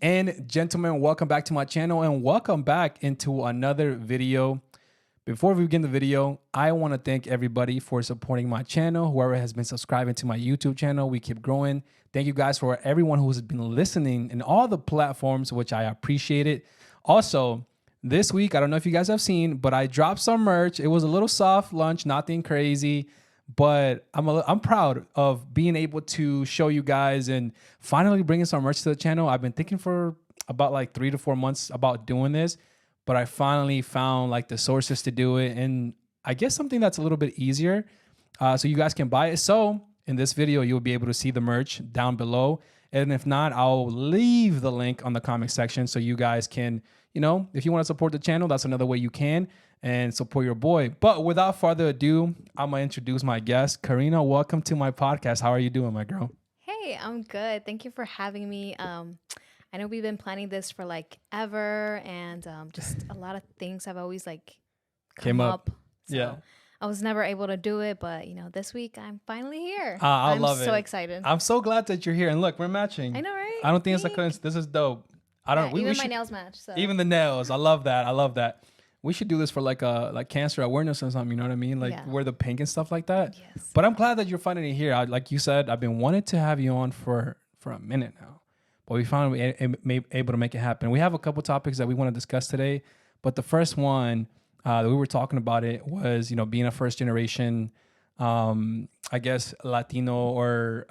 and gentlemen, welcome back to my channel and welcome back into another video. Before we begin the video, I want to thank everybody for supporting my channel. Whoever has been subscribing to my YouTube channel, we keep growing. Thank you guys for everyone who's been listening in all the platforms, which I appreciate it. Also, this week, I don't know if you guys have seen, but I dropped some merch. It was a little soft launch, nothing crazy. But I'm proud of being able to show you guys and finally bringing some merch to the channel. I've been thinking for about like 3 to 4 months about doing this, but I finally found like the sources to do it. And I guess something that's a little bit easier so you guys can buy it. So in this video, you'll be able to see the merch down below. And if not, I'll leave the link on the comment section so you guys can, you know, if you want to support the channel, that's another way you can. And support your boy. But without further ado, I'm going to introduce my guest. Karyna, welcome to my podcast. How are you doing, my girl? Hey, I'm good. Thank you for having me. I know we've been planning this for like ever, and just a lot of things have always like come up. So yeah. I was never able to do it, but you know, this week I'm finally here. I love it. I'm so excited. I'm so glad that you're here. And look, we're matching. I know, right? I don't think it's a coincidence. This is dope. I don't. Yeah, even my nails match. So. Even the nails. I love that. I love that. We should do this for like cancer awareness or something, you know what I mean? Like wear the pink and stuff like that. Yes. But I'm glad that you're finally here. Like you said, I've been wanting to have you on for a minute now. But we finally able to make it happen. We have a couple topics that we want to discuss today. But the first one that we were talking about it was, you know, being a first generation, I guess, Latino or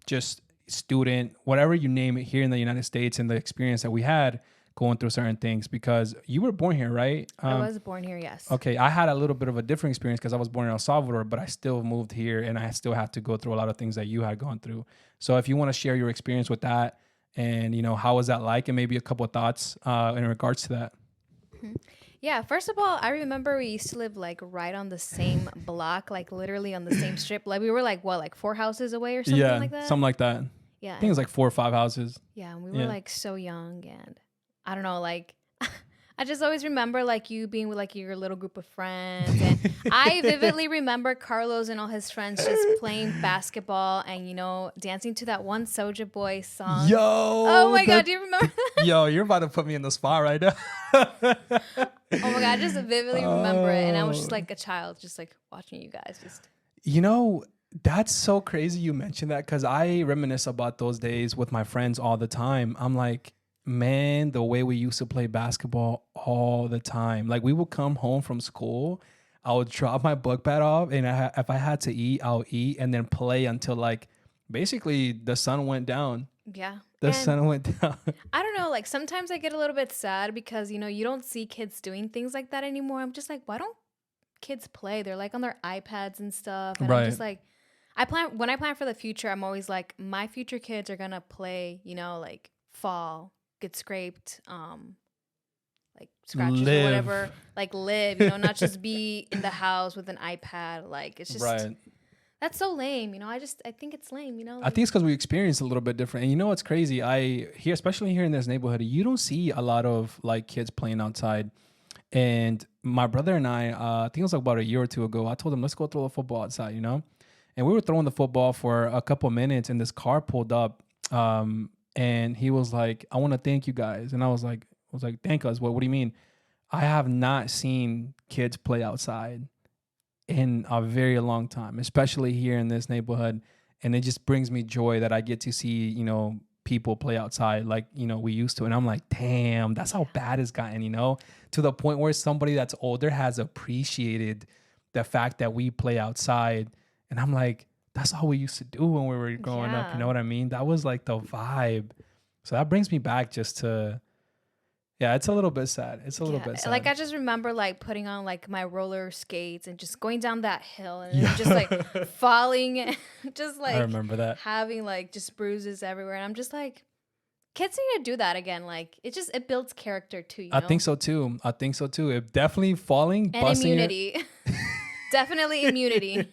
just student, whatever you name it here in the United States and the experience that we had going through certain things, because you were born here, right? I was born here, yes. Okay, I had a little bit of a different experience because I was born in El Salvador, but I still moved here and I still had to go through a lot of things that you had gone through. So if you want to share your experience with that and, you know, how was that like, and maybe a couple of thoughts in regards to that. Mm-hmm. Yeah, first of all, I remember we used to live like right on the same block, like literally on the same strip. Like we were like, what, like 4 houses away or something like that? Yeah, something like that. Yeah. I think it was like 4 or 5 houses. Yeah, and we were like so young, and I don't know, like I just always remember like you being with like your little group of friends, and I vividly remember Carlos and all his friends just playing basketball and, you know, dancing to that one Soulja Boy song. Yo! Oh my God, do you remember that? Yo, you're about to put me in the spot right now. Oh my God, I just vividly remember it, and I was just like a child, just like watching you guys just. You know, that's so crazy you mentioned that, because I reminisce about those days with my friends all the time. I'm like, man, the way we used to play basketball all the time. Like we would come home from school, I would drop my book bag off, and if I had to eat, I'll eat and then play until like basically the sun went down. Yeah. The sun went down. I don't know, like sometimes I get a little bit sad because, you know, you don't see kids doing things like that anymore. I'm just like, why don't kids play? They're like on their iPads and stuff. And I'm just like, when I plan for the future, I'm always like, my future kids are gonna play, you know, like fall, get scraped, like scratches or whatever, like live, you know, not just be in the house with an iPad. Like it's just that's so lame, you know. I think it's lame, you know. Like, I think it's because we experience a little bit different. And you know what's crazy? Especially here in this neighborhood, you don't see a lot of like kids playing outside. And my brother and I think it was like about a year or two ago, I told him, let's go throw the football outside, you know. And we were throwing the football for a couple minutes, and this car pulled up. And he was like, I want to thank you guys. And I was like, thank us. What do you mean? I have not seen kids play outside in a very long time, especially here in this neighborhood. And it just brings me joy that I get to see, you know, people play outside like, you know, we used to. And I'm like, damn, that's how bad it's gotten, you know, to the point where somebody that's older has appreciated the fact that we play outside. And I'm like, that's all we used to do when we were growing up. You know what I mean? That was like the vibe. So that brings me back just to, yeah, it's a little bit sad. It's a little bit sad. Like I just remember like putting on like my roller skates and just going down that hill and just like falling and just like I remember that, having like just bruises everywhere. And I'm just like, kids need to do that again. Like it builds character too. You know? I think so too. It definitely falling and immunity. Definitely immunity.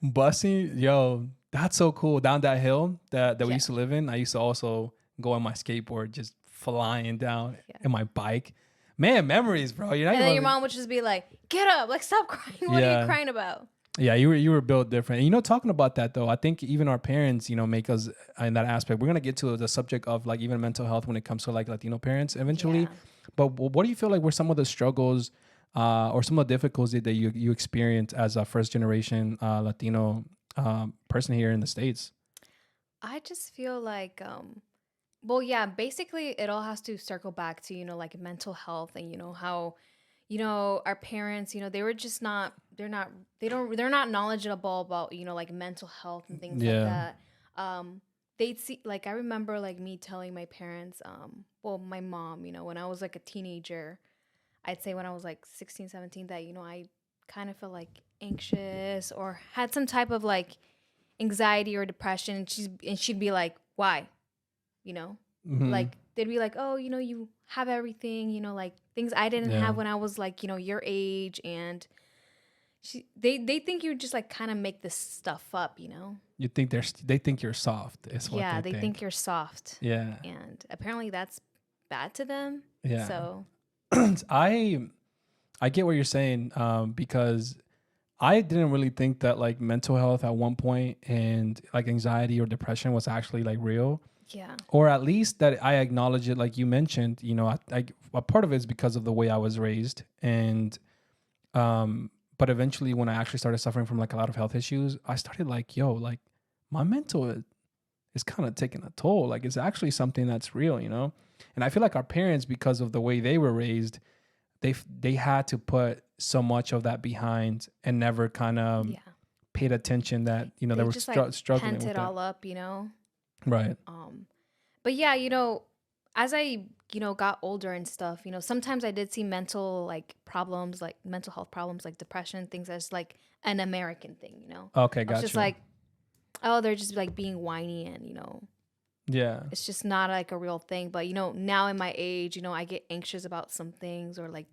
Busting, yo, that's so cool. Down that hill that we used to live in, I used to also go on my skateboard, just flying down in my bike. Man, memories, bro. And then your mom would just be like, get up, like stop crying. What are you crying about? Yeah, you were built different. And, talking about that though, I think even our parents, make us in that aspect. We're gonna get to the subject of like even mental health when it comes to like Latino parents eventually. Yeah. But what do you feel like were some of the struggles or some of the difficulties that you experienced as a first generation Latino person here in the States? I just feel like well, yeah, basically it all has to circle back to, like mental health and how our parents, they were just not they're not knowledgeable about, like mental health and things like Yeah. that. They'd see, like, I remember like me telling my parents, well, my mom, when I was like a teenager, I'd say when I was like 16, 17, that, I kind of felt like anxious or had some type of like anxiety or depression, and she'd be like, "Why?" You know? Hmm. Like they'd be like, "Oh, you have everything, like things I didn't Yeah. have when I was like, your age." And they think you just like kind of make this stuff up. You think they think you're soft is what Yeah, they they think think. you're soft. Yeah. And apparently that's bad to them. Yeah. So, I I get what you're saying because I didn't really think that like mental health at one point and like anxiety or depression was actually like real, yeah. or at least that I acknowledge it. Like you mentioned, a part of it is because of the way I was raised, and but eventually when I actually started suffering from like a lot of health issues, I started like, yo, like my mental is kind of taking a toll. Like it's actually something that's real. And I feel like our parents, because of the way they were raised, they had to put so much of that behind and never kind of Yeah. paid attention that they They were just like struggling pent with it it. all up. Right. But yeah, as I, got older and stuff, sometimes I did see mental like problems, like mental health problems, like depression, things as like an American thing. Okay, I was just gotcha. like, oh, they're just like being whiny and, Yeah. it's just not like a real thing. But, now in my age, I get anxious about some things, or like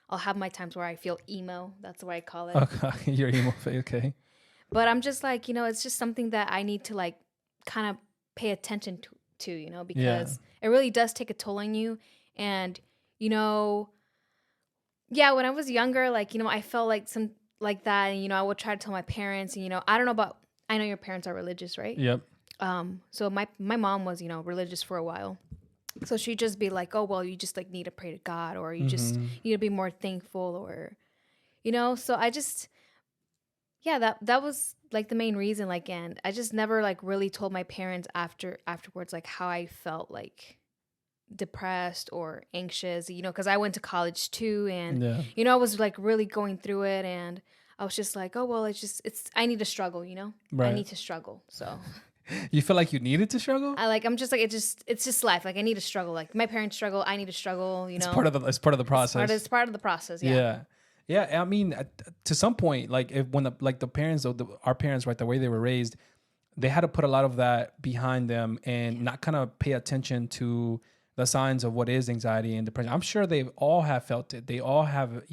I'll have my times where I feel emo. That's what I call it. Okay, your emo phase. Okay. But I'm just like, it's just something that I need to like kind of pay attention to, Yeah. because it really does take a toll on you. And, you know, yeah, when I was younger, like, I felt like some like that. And, I would try to tell my parents, and, I don't know about, I know your parents are religious, right? Yep. So my mom was, religious for a while. So she'd just be like, oh, well, you just like need to pray to God, or you just Mm-hmm. need to be more thankful, or, so I just, yeah, that was like the main reason. Like, and I just never like really told my parents afterwards like how I felt like depressed or anxious, because I went to college too, and Yeah. I was like really going through it, and I was just like, oh well, it's I need to struggle, I Right. need to struggle. So You feel like you needed to struggle? I'm just like, it's just life. Like I need to struggle. Like my parents struggle, I need to struggle. It's part of the process. It's part of the process. Yeah. Yeah. Yeah, I mean, to some point, like if when the parents, our parents, right, the way they were raised, they had to put a lot of that behind them and not kind of pay attention to the signs of what is anxiety and depression. I'm sure they all have felt it. They all have,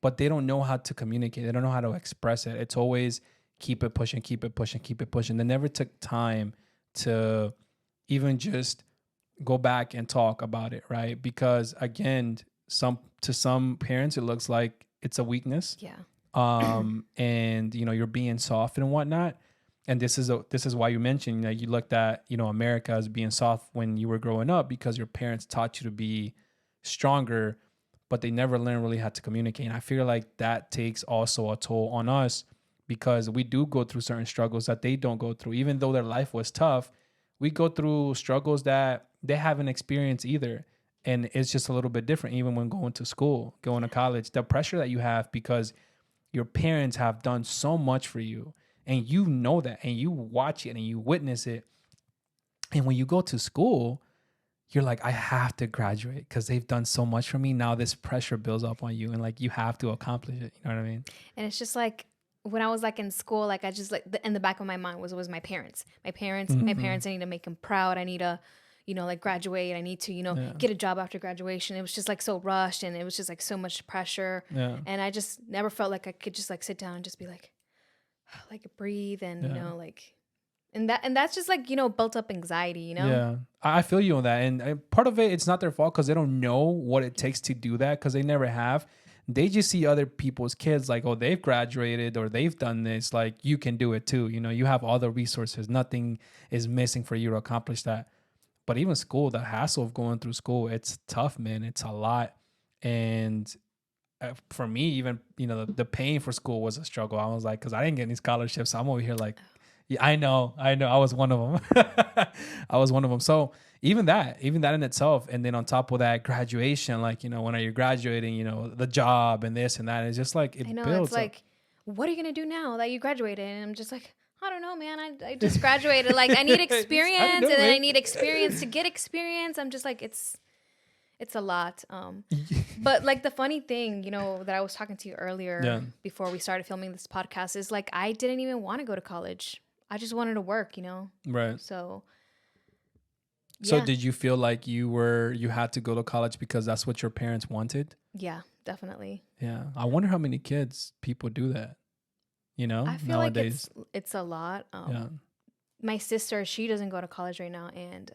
but they don't know how to communicate. They don't know how to express it. It's always keep it pushing, keep it pushing, keep it pushing. They never took time to even just go back and talk about it, right? Because again, to some parents, it looks like it's a weakness. Yeah. And you're being soft and whatnot. And this is why you mentioned you looked at America as being soft when you were growing up because your parents taught you to be stronger, but they never learned really how to communicate. And I feel like that takes also a toll on us because we do go through certain struggles that they don't go through. Even though their life was tough, we go through struggles that they haven't experienced either. And it's just a little bit different even when going to school, going to college. The pressure that you have because your parents have done so much for you and you know that and you watch it and you witness it. And when you go to school, you're like, I have to graduate because they've done so much for me. Now this pressure builds up on you and like you have to accomplish it. You know what I mean? And it's just like when I was like in school, like I just like in the back of my mind was always my parents. My parents, I need to make them proud. I need to, like graduate. I need to, get a job after graduation. It was just like so rushed and it was just like so much pressure. Yeah. And I just never felt like I could just like sit down and just be like breathe and, like, and that's just like, built up anxiety, Yeah. I feel you on that. And part of it, it's not their fault because they don't know what it takes to do that because they never have. they just see other people's kids like, oh, they've graduated or they've done this. Like, you can do it too. You know, you have all the resources. Nothing is missing for you to accomplish that. But even school, the hassle of going through school, it's tough, man. It's a lot. And for me, even, you know, the paying for school was a struggle. I was like, because I didn't get any scholarships. So I'm over here like, yeah, I know. I was one of them. I was one of them. So even that in itself. And then on top of that, graduation, like, you know, when you're graduating, you know, the job and this and that, it's just like, it I know, builds it's like, what are you going to do now that you graduated? And I'm just like, I don't know, man. I just graduated. Like, I need experience, and then I need experience to get experience. I'm just like, it's a lot. But like the funny thing, you know, that I was talking to you earlier before we started filming this podcast is like, I didn't even want to go to college. I just wanted to work, you know? Right. So did you feel like you had to go to college because that's what your parents wanted? Yeah, definitely. Yeah. I wonder how many people do that, you know, I feel nowadays. Like it's a lot. My sister, she doesn't go to college right now. And,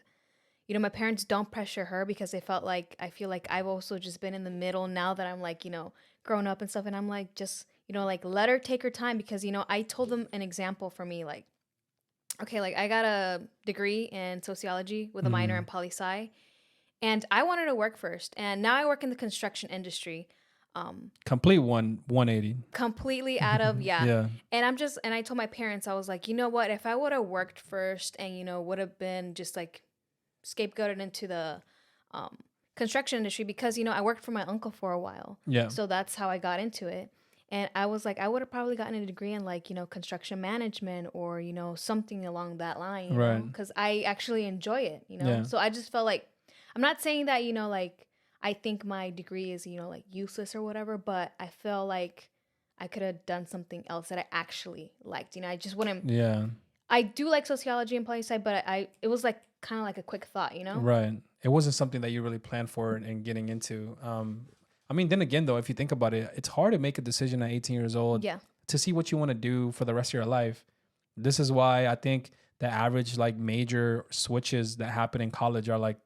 you know, my parents don't pressure her because I feel like I've also just been in the middle now that I'm like, you know, grown up and stuff. And I'm like, just, you know, like, let her take her time because, you know, I told them an example for me, like, okay, like I got a degree in sociology with a minor in poli-sci, and I wanted to work first. And now I work in the construction industry. Complete 180. Completely out of, yeah. And I told my parents, I was like, you know what, if I would have worked first and, you know, would have been just like scapegoated into the construction industry because, you know, I worked for my uncle for a while. Yeah. So that's how I got into it. And I was like, I would have probably gotten a degree in like, you know, construction management or, you know, something along that line, you know, because I actually enjoy it, you know. Yeah. So I just felt like, I'm not saying that, you know, like, I think my degree is, you know, like useless or whatever, but I feel like I could have done something else that I actually liked. You know, I just wouldn't. Yeah. I do like sociology and poli-sci, but it was like kind of like a quick thought, you know? Right. It wasn't something that you really planned for and getting into. I mean, then again, though, if you think about it, it's hard to make a decision at 18 years old to see what you want to do for the rest of your life. This is why I think the average like major switches that happen in college are like,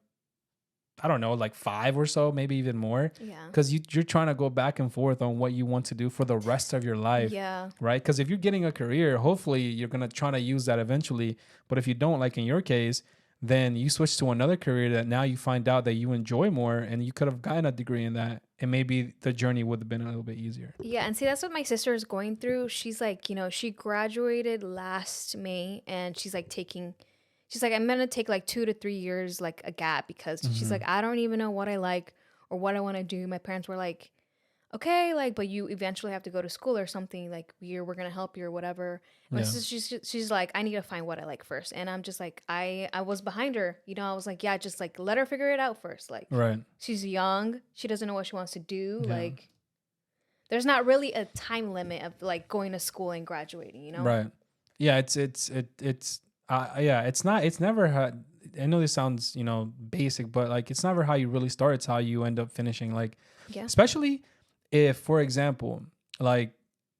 I don't know, like 5 or so, maybe even more. Yeah. Because you're trying to go back and forth on what you want to do for the rest of your life. Yeah. Right? Because if you're getting a career, hopefully you're going to try to use that eventually. But if you don't, like in your case, then you switch to another career that now you find out that you enjoy more and you could have gotten a degree in that. And maybe the journey would have been a little bit easier. Yeah. And see, that's what my sister is going through. She's like, you know, she graduated last May and she's like, I'm going to take like 2 to 3 years, like a gap because she's like, I don't even know what I like or what I want to do. My parents were like, okay, like, but you eventually have to go to school or something, like we're going to help you or whatever. Yeah. She's like, I need to find what I like first. And I'm just like, I was behind her, you know, I was like, yeah, just like let her figure it out first. Like, right. She's young. She doesn't know what she wants to do. Yeah. Like, there's not really a time limit of like going to school and graduating, you know? Right. Yeah. It's never how, I know this sounds, you know, basic, but like, it's never how you really start. It's how you end up finishing. Like, yeah. Especially if, for example, like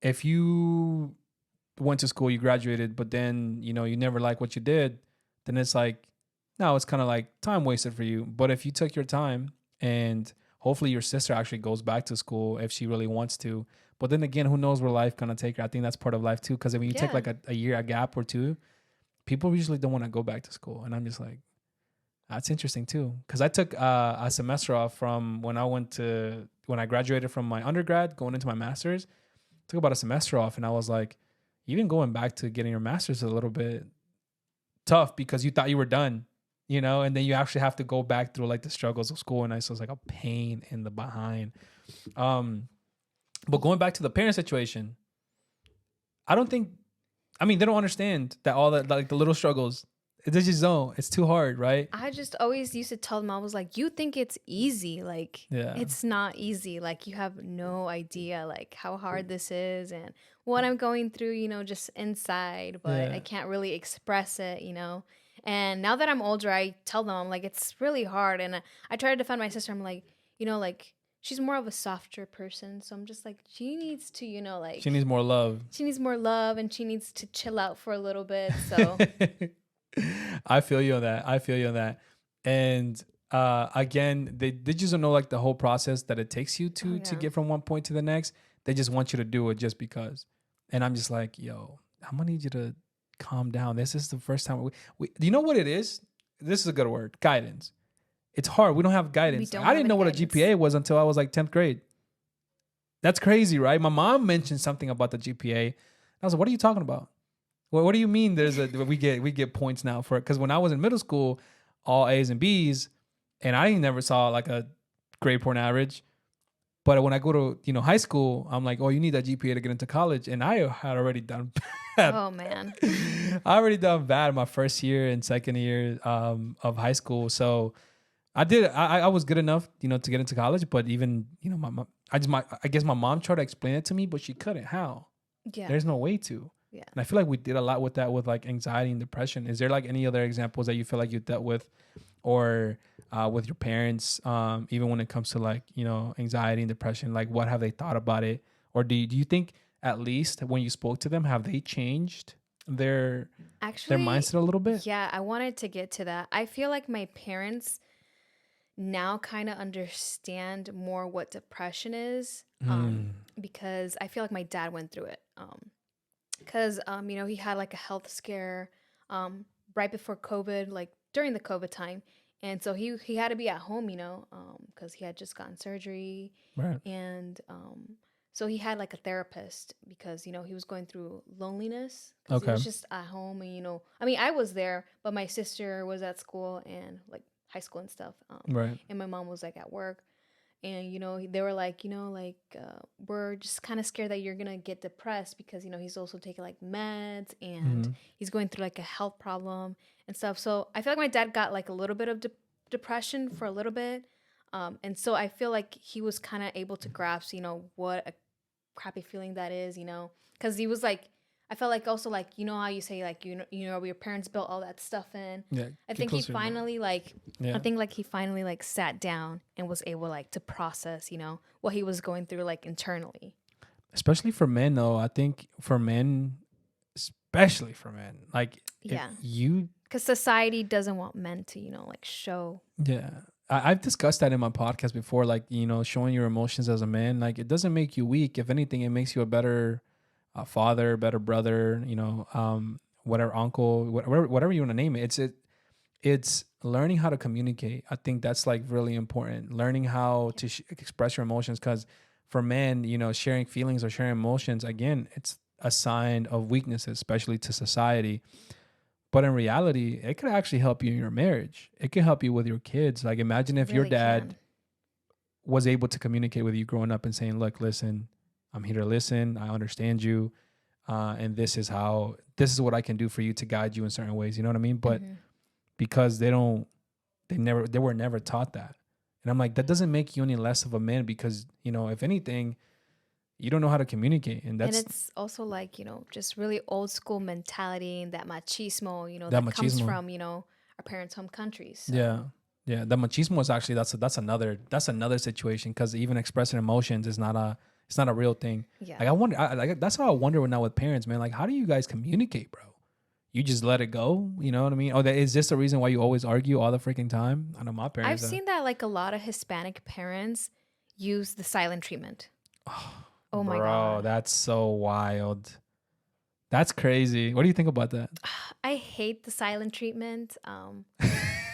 if you went to school, you graduated, but then, you know, you never like what you did, then it's like, no, it's kind of like time wasted for you. But if you took your time and hopefully your sister actually goes back to school if she really wants to, but then again, who knows where life gonna take her? I think that's part of life too. Cause when you take like a year, a gap or two, people usually don't want to go back to school. And I'm just like, that's interesting too. Cause I took a semester off from when I graduated from my undergrad going into my master's, took about a semester off. And I was like, even going back to getting your master's is a little bit tough because you thought you were done, you know, and then you actually have to go back through like the struggles of school. And I was like a pain in the behind. But going back to the parent situation, they don't understand that all that, like the little struggles, they just don't. It's too hard, right? I just always used to tell them, I was like, you think it's easy. Like, it's not easy. Like, you have no idea, like, how hard this is and what I'm going through, you know, just inside. But I can't really express it, you know. And now that I'm older, I tell them, I'm like, it's really hard. And I try to defend my sister. I'm like, you know, like, she's more of a softer person. So I'm just like, she needs to, you know, like... She needs more love. She needs more love and she needs to chill out for a little bit. So... I feel you on that. And again, they just don't know like the whole process that it takes you to get from one point to the next. They just want you to do it just because. And I'm just like, yo, I'm gonna need you to calm down. This is the first time we you know what it is? This is a good word, guidance. It's hard. We don't have guidance. I didn't know what a GPA was until I was like 10th grade. That's crazy, right? My mom mentioned something about the GPA. I was like, what are you talking about? What do you mean we get points now for it? Because when I was in middle school, all A's and B's, and I never saw like a grade point average. But when I go to high school, I'm like, oh, you need that GPA to get into college, and I had already done bad. Oh man, I already done bad my first year and second year of high school. So I was good enough to get into college. But even my mom, I guess my mom tried to explain it to me, but she couldn't. How? Yeah, there's no way to. Yeah, and I feel like we did a lot with that, with like anxiety and depression. Is there like any other examples that you feel like you dealt with, or with your parents, even when it comes to like anxiety and depression? Like, what have they thought about it, or do you think at least when you spoke to them, have they changed their mindset a little bit? Yeah, I wanted to get to that. I feel like my parents now kind of understand more what depression is, because I feel like my dad went through it. Because he had like a health scare right before COVID, like during the COVID time. And so he had to be at home, because he had just gotten surgery. Right. And so he had like a therapist because, he was going through loneliness. Because he was just at home. And, I was there, but my sister was at school and like high school and stuff. Right. And my mom was like at work. And, they were like, we're just kind of scared that you're going to get depressed because, he's also taking like meds and he's going through like a health problem and stuff. So I feel like my dad got like a little bit of depression for a little bit. And so I feel like he was kind of able to grasp, what a crappy feeling that is, because he was like, I felt like also like, how you say like, your parents built all that stuff in. Yeah. I think he finally like sat down and was able like to process, what he was going through like internally. Especially for men though. I think for men, especially for men, like because society doesn't want men to, like show. Yeah. I've discussed that in my podcast before, like, showing your emotions as a man, like it doesn't make you weak. If anything, it makes you a better father, better brother, whatever, uncle, whatever you want to name it. It's learning how to communicate. I think that's like really important. Learning how to express your emotions, because for men, sharing feelings or sharing emotions, again, it's a sign of weakness, especially to society. But in reality, it could actually help you in your marriage. It could help you with your kids. Like, imagine if your dad was able to communicate with you growing up and saying, look, listen, I'm here to listen. I understand you. And this is what I can do for you to guide you in certain ways. You know what I mean? But because they were never taught that. And I'm like, that doesn't make you any less of a man, because, if anything, you don't know how to communicate. And it's also like, just really old school mentality, and that machismo, that comes from, our parents' home countries. So. Yeah. Yeah. The machismo is actually, that's another situation, because even expressing emotions is not a real thing. Yeah. Like I wonder, that's how I wonder now with parents, man. Like, how do you guys communicate, bro? You just let it go? You know what I mean? Or is this the reason why you always argue all the freaking time? I know my parents. I've seen that like a lot of Hispanic parents use the silent treatment. Oh my God. Bro, that's so wild. That's crazy. What do you think about that? I hate the silent treatment. And,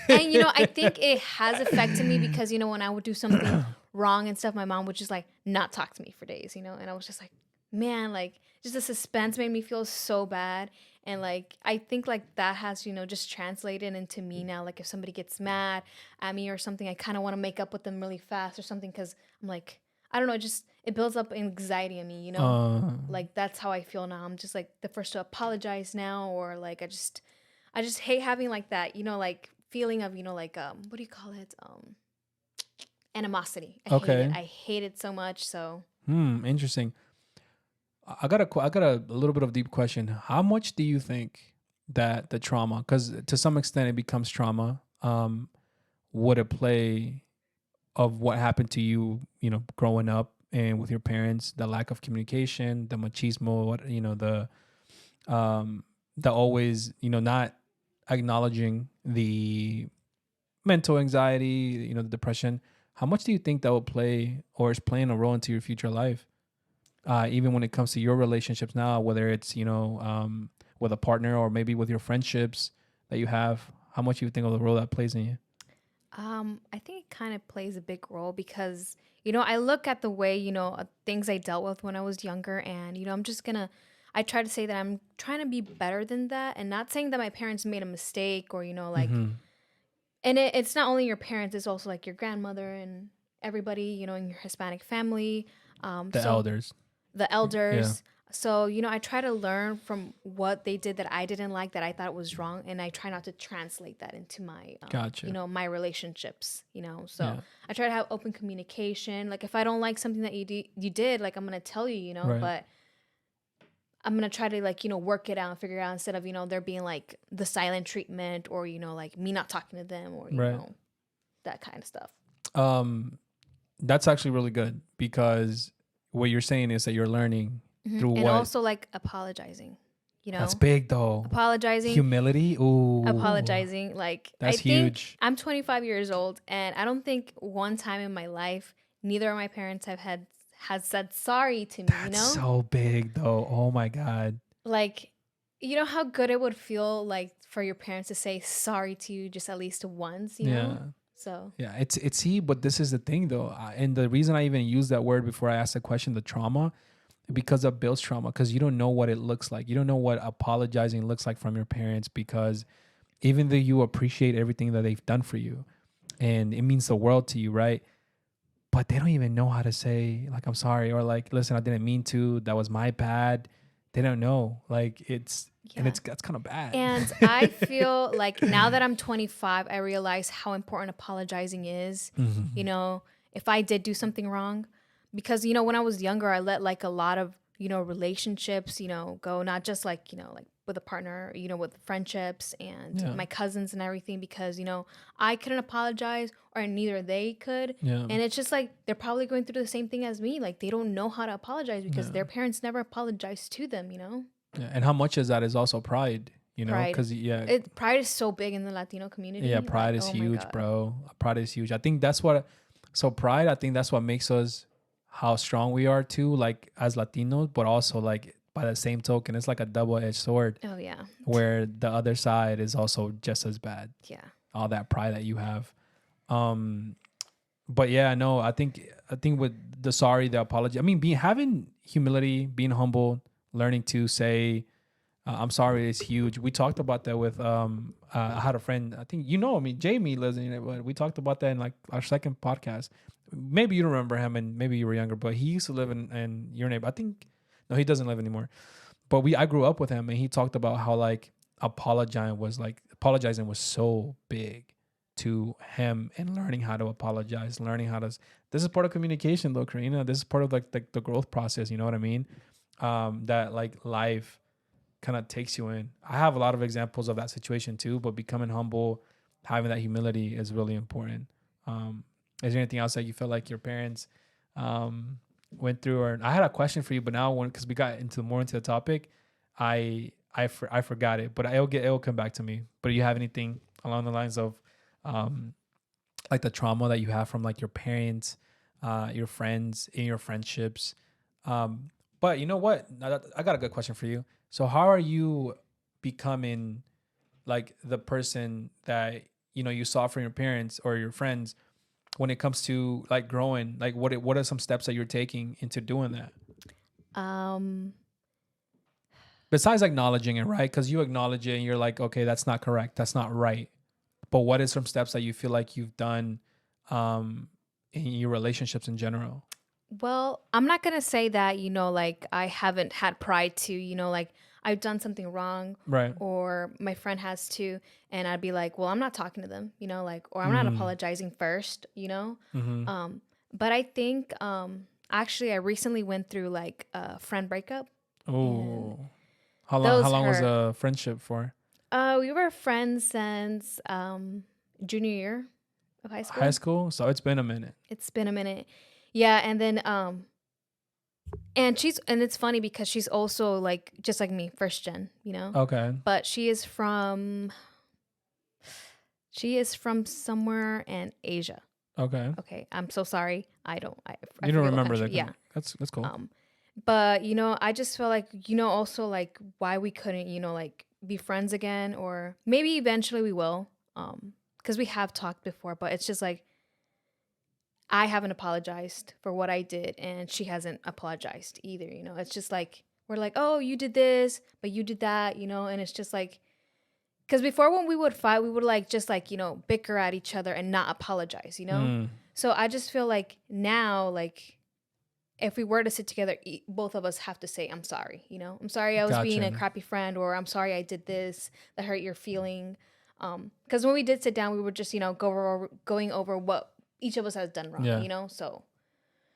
I think it has affected me because, when I would do something wrong and stuff, my mom would just like not talk to me for days, and I was just like, man, like just the suspense made me feel so bad. And like, I think like that has, just translated into me now. Like if somebody gets mad at me or something, I kind of want to make up with them really fast or something. Cause I'm like, I don't know, just it builds up anxiety in me, like that's how I feel now. I'm just like the first to apologize now, or like I just hate having like that, like feeling of, like what do you call it? Animosity. I hate it so much. So interesting. I got a little bit of deep question. How much do you think that the trauma, because to some extent it becomes trauma, would it play of what happened to you, growing up and with your parents, the lack of communication, the machismo, the always, not acknowledging the mental anxiety, you know, the depression. How much do you think that will play or is playing a role into your future life? Even when it comes to your relationships now, whether it's, you know, with a partner or maybe with your friendships that you have, how much do you think of the role that plays in you? I think it kind of plays a big role because, you know, I look at the way, you know, things I dealt with when I was younger, and, you know, I try to say that I'm trying to be better than that, and not saying that my parents made a mistake or, you know, like, Mm-hmm. and it's not only your parents, it's also like your grandmother and everybody, you know, in your Hispanic family. The So elders. the Yeah. elders. So, you know, I try to learn from what they did that I didn't like, that I thought was wrong. And I try not to translate that into my, you Gotcha. know, my relationships, you know. So Yeah. I try to have open communication. Like if I don't like something that you did, like I'm going to tell you, you know, Right. but I'm going to try to like, you know, work it out and figure it out instead of, you know, there being like the silent treatment or, you know, like me not talking to them or, you Right. know, that kind of stuff. Um, that's actually really good because what you're saying is that you're learning through And what. also like apologizing, you That's know, big though. apologizing. Humility. Ooh, Apologizing. Like, I that's think huge. I'm 25 years old, and I don't think one time in my life neither of my parents has said sorry to me. You That's know, so big though. Oh my God. like, you know how good it would feel like for your parents to say sorry to you just at least once. You Yeah. know, so Yeah. It's he, but this is the thing though. And the reason I even use that word before I ask the question, the trauma, because of Bill's trauma, because you don't know what it looks like. You don't know what apologizing looks like from your parents because even though you appreciate everything that they've done for you and it means the world to you, right? But they don't even know how to say like I'm sorry or like listen, I didn't mean to, that was my bad. They don't know, like it's and yeah. that's kind of bad. And I feel like now that I'm 25, I realize how important apologizing is. You Mhm. know, if I did do something wrong, because, you know, when I was younger, I let like a lot of, you know, relationships, you know, go, not just like, you know, like with a partner, you know, with friendships and Yeah, my cousins and everything, because, you know, I couldn't apologize or neither they could. yeah, And it's just like they're probably going through the same thing as me. Like they don't know how to apologize because yeah, their parents never apologized to them, you know? yeah. And how much is that is also pride, you know, Pride. because yeah, Pride is so big in the Latino yeah, community. pride Like, is oh my huge, God. bro. Pride is huge. I think that's what. So pride, I think that's what makes us how strong we are too, like as Latinos, but also like by the same token, it's like a double-edged sword Oh yeah. where the other side is also just as bad. Yeah. All that pride that you have. Um, but yeah, no, I think with the sorry, the apology. I mean, being having humility, being humble, learning to say I'm sorry is huge. We talked about that with I had a friend, I think you know, I mean Jamie lives in it, but we talked about that in like our second podcast. Maybe you don't remember him and maybe you were younger, but he used to live in your neighborhood. I think no, he doesn't live anymore. But I grew up with him and he talked about how like apologizing was so big to him and learning how to apologize, learning how to this is part of communication though, Karyna. This is part of like the growth process, you know what I mean? That like life kind of takes you in. I have a lot of examples of that situation too, but becoming humble, having that humility is really important. Is there anything else that you feel like your parents um, went through? Or I had a question for you, but now because we got into the topic, I forgot it, but it'll come back to me. But do you have anything along the lines of um, like the trauma that you have from like your parents, your friends, in your friendships? Um, but you know what? I got a good question for you. So how are you becoming like the person that you know you saw from your parents or your friends when it comes to like growing? Like what are some steps that you're taking into doing that? Um. Besides acknowledging it, right? Because you acknowledge it and you're like, okay, that's not correct, that's not right. But what is some steps that you feel like you've done um, in your relationships in general? Well, I'm not gonna say that, you know, like I haven't had pride to, you know, like I've done something wrong Right. or my friend has too, and I'd be like, well, I'm not talking to them, you know, like, or I'm not Mm. apologizing first, you know. Mm-hmm. But I think actually I recently went through like a friend breakup, and Oh, how those long was hurt. the friendship for? We were friends since junior year of high High school. school. So it's been a minute. It's been a minute. Yeah, and then and it's funny because she's also like just like me, first gen, you know? Okay. But she is from She is from somewhere in Asia. Okay. Okay. I'm so sorry. I don't remember that. Yeah. That's cool. But, I just feel like, also like why we couldn't, like be friends again, or maybe eventually we will. Because we have talked before, but it's just like, I haven't apologized for what I did and she hasn't apologized either. It's just like, we're like, oh, you did this, but you did that, and it's just like, because before when we would fight, we would like, just like, bicker at each other and not apologize, So I just feel like now, like, if we were to sit together, both of us have to say, I'm sorry, I'm sorry I was being a crappy friend, or I'm sorry I did this that hurt your feeling. Because when we did sit down, we were just, going over what each of us has done wrong, so.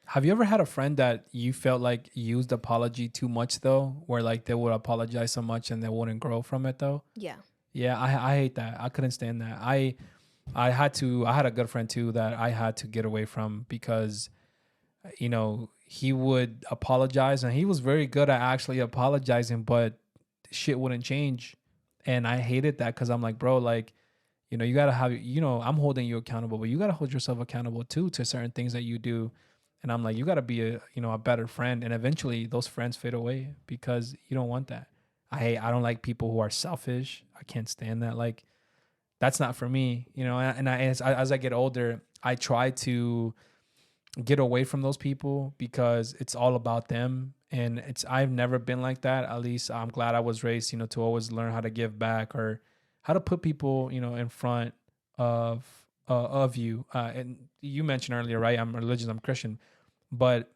Have you ever had a friend that you felt like used apology too much though, where like they would apologize so much and they wouldn't grow from it though? Yeah. Yeah, I hate that. I couldn't stand that. I had a good friend too that I had to get away from because, he would apologize and he was very good at actually apologizing, but shit wouldn't change. And I hated that because I'm like, bro, like, you got to have, I'm holding you accountable, but you got to hold yourself accountable too to certain things that you do. And I'm like, you got to be a better friend. And eventually those friends fade away because you don't want that. I don't like people who are selfish. I can't stand that. Like, that's not for me, and as I get older, I try to get away from those people because it's all about them. And I've never been like that. At least I'm glad I was raised, to always learn how to give back or how to put people, in front of you. And you mentioned earlier, right? I'm religious, I'm Christian, but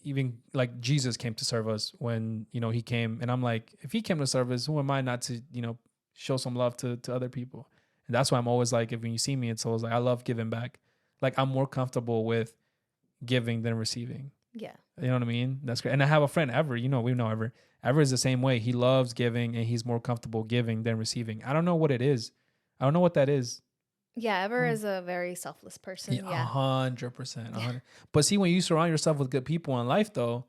even like Jesus came to serve us when, he came, and I'm like, if he came to serve us, who am I not to, show some love to other people? And that's why I'm always like, if when you see me, it's always like, I love giving back. Like, I'm more comfortable with giving than receiving. Yeah. You know what I mean? That's great. And I have a friend, Ever, we know Ever. Ever is the same way. He loves giving and he's more comfortable giving than receiving. I don't know what it is. I don't know what that is. Yeah, Ever is a very selfless person. Yeah. 100%. But see, when you surround yourself with good people in life though,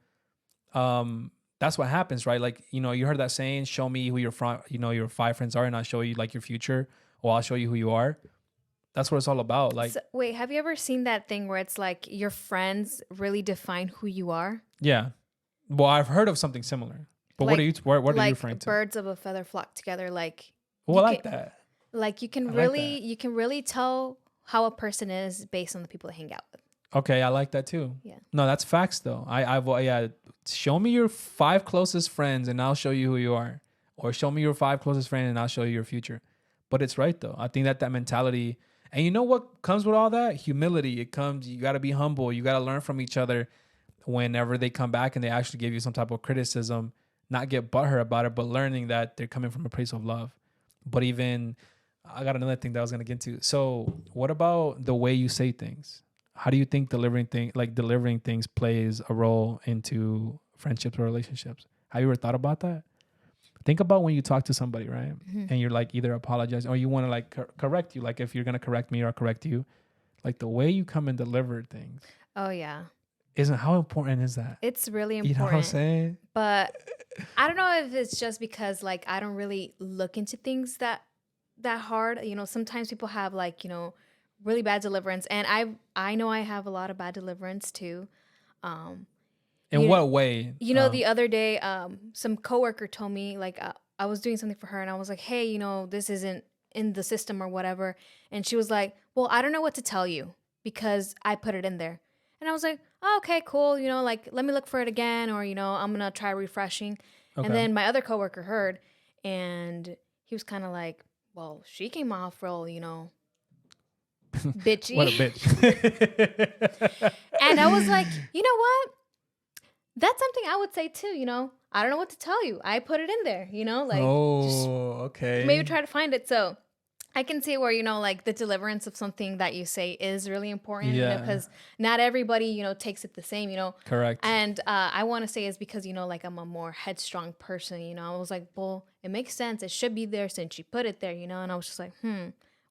that's what happens, right? Like, you heard that saying, show me who your your 5 friends are and I'll show you like your future, or I'll show you who you are. That's what it's all about. Like, so, wait, have you ever seen that thing where it's like your friends really define who you are? Yeah. Well, I've heard of something similar. But like, what are you referring to? Birds of a feather flock together. Like, well, I like that. Like you can really tell how a person is based on the people they hang out with. Okay, I like that too. Yeah. No, that's facts though. Show me your 5 closest friends and I'll show you who you are. Or show me your 5 closest friends and I'll show you your future. But it's right though. I think that mentality, and you know what comes with all that? Humility. You got to be humble. You got to learn from each other whenever they come back and they actually give you some type of criticism. Not get butthurt about it, but learning that they're coming from a place of love. But even, I got another thing that I was going to get to. So what about the way you say things? How do you think delivering things plays a role into friendships or relationships? Have you ever thought about that? Think about when you talk to somebody, right? Mm-hmm. And you're like either apologizing or you want to like correct you. Like if you're going to correct me or correct you, like the way you come and deliver things. Oh, yeah. How important is that? It's really important. You know what I'm saying? But I don't know if it's just because like I don't really look into things that hard. Sometimes people have like, really bad deliverance. And I know I have a lot of bad deliverance too. In what way? The other day, some coworker told me like I was doing something for her and I was like, hey, this isn't in the system or whatever. And she was like, well, I don't know what to tell you because I put it in there. And I was like, oh, okay, cool. Like let me look for it again, or, I'm going to try refreshing. Okay. And then my other coworker heard and he was kind of like, well, she came off real, bitchy. What a bitch. And I was like, you know what? That's something I would say too, I don't know what to tell you. I put it in there, like, okay. Maybe try to find it. So I can see where, like the deliverance of something that you say is really important, because not everybody, takes it the same, Correct. And I want to say is because, like I'm a more headstrong person, I was like, well, it makes sense. It should be there since you put it there, and I was just like,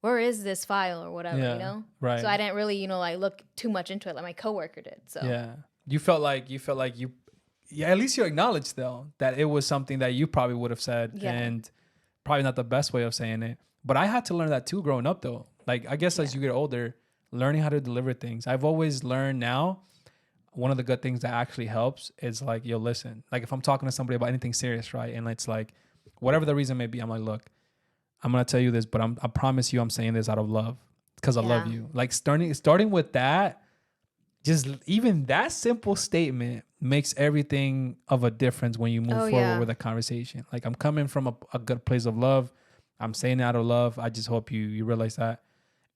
where is this file or whatever, Right. So I didn't really, like look too much into it like my coworker did. So yeah. You felt like at least you acknowledged though that it was something that you probably would have said, and probably not the best way of saying it. But I had to learn that too growing up though. Like, I guess as you get older, learning how to deliver things. I've always learned now, one of the good things that actually helps is like, yo, listen. Like if I'm talking to somebody about anything serious, right? And it's like, whatever the reason may be, I'm like, look, I'm going to tell you this, but I promise you I'm saying this out of love because I love you. Like starting with that, just even that simple statement makes everything of a difference when you move forward with a conversation. Like I'm coming from a good place of love. I'm saying it out of love. I just hope you realize that.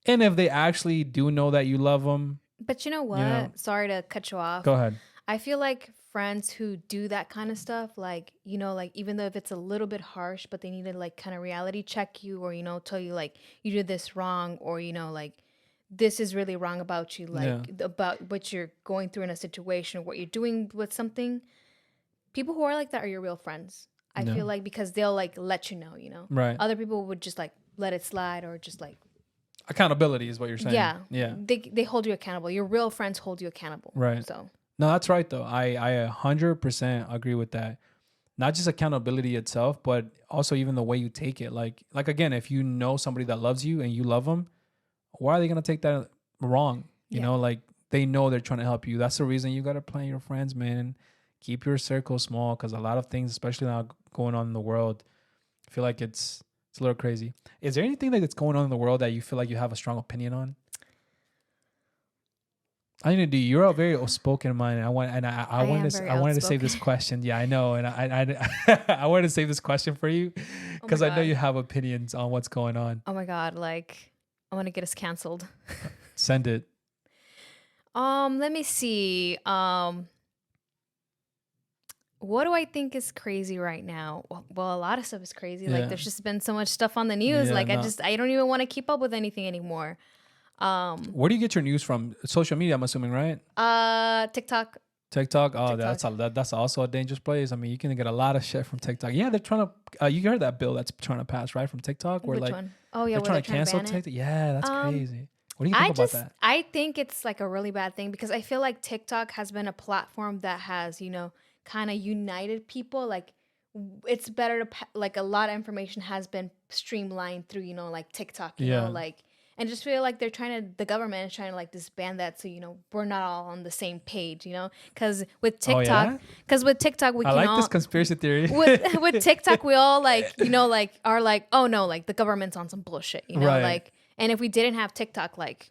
And if they actually do know that you love them. But you know what? Sorry to cut you off. Go ahead. I feel like friends who do that kind of stuff, like, you know, like even though if it's a little bit harsh, but they need to like kind of reality check you or, you know, tell you like you did this wrong or, you know, like this is really wrong about you, like about what you're going through in a situation or what you're doing with something. People who are like that are your real friends. I feel like because they'll like let you know, you know. Right. Other people would just like let it slide or just like. Accountability is what you're saying. Yeah. Yeah. They hold you accountable. Your real friends hold you accountable. Right. So. No, that's right though. I 100% agree with that. Not just accountability itself, but also even the way you take it. Like again, if you know somebody that loves you and you love them, why are they going to take that wrong? You know, like they know they're trying to help you. That's the reason you got to plan your friends, man. Keep your circle small because a lot of things, especially now going on in the world, I feel like it's a little crazy. Is there anything that's going on in the world that you feel like you have a strong opinion on? I need to do. You're a very outspoken mind. I wanted to save this question. Yeah, I know, and I wanted to save this question for you because I know you have opinions on what's going on. Oh my God! Like, I want to get us canceled. Send it. Let me see. What do I think is crazy right now? Well, a lot of stuff is crazy. Like, there's just been so much stuff on the news. I don't even want to keep up with anything anymore. Where do you get your news from? Social media, I'm assuming, right? TikTok. Oh, TikTok. That's also a dangerous place. I mean, you can get a lot of shit from TikTok. Yeah, they're trying to. You heard that bill that's trying to pass, right, from TikTok? Where Which one? Oh yeah, they're trying to cancel TikTok. Yeah, that's crazy. What do you think about that? I think it's like a really bad thing because I feel like TikTok has been a platform that has, you know, kind of united people. Like it's better to like a lot of information has been streamlined through, you know, like TikTok, you know, like, and just feel like the government is trying to like disband that. So, you know, we're not all on the same page, you know, because with TikTok, we can like this conspiracy theory. with TikTok, we all like, you know, like are like, oh no, like the government's on some bullshit, you know, like, and if we didn't have TikTok, like,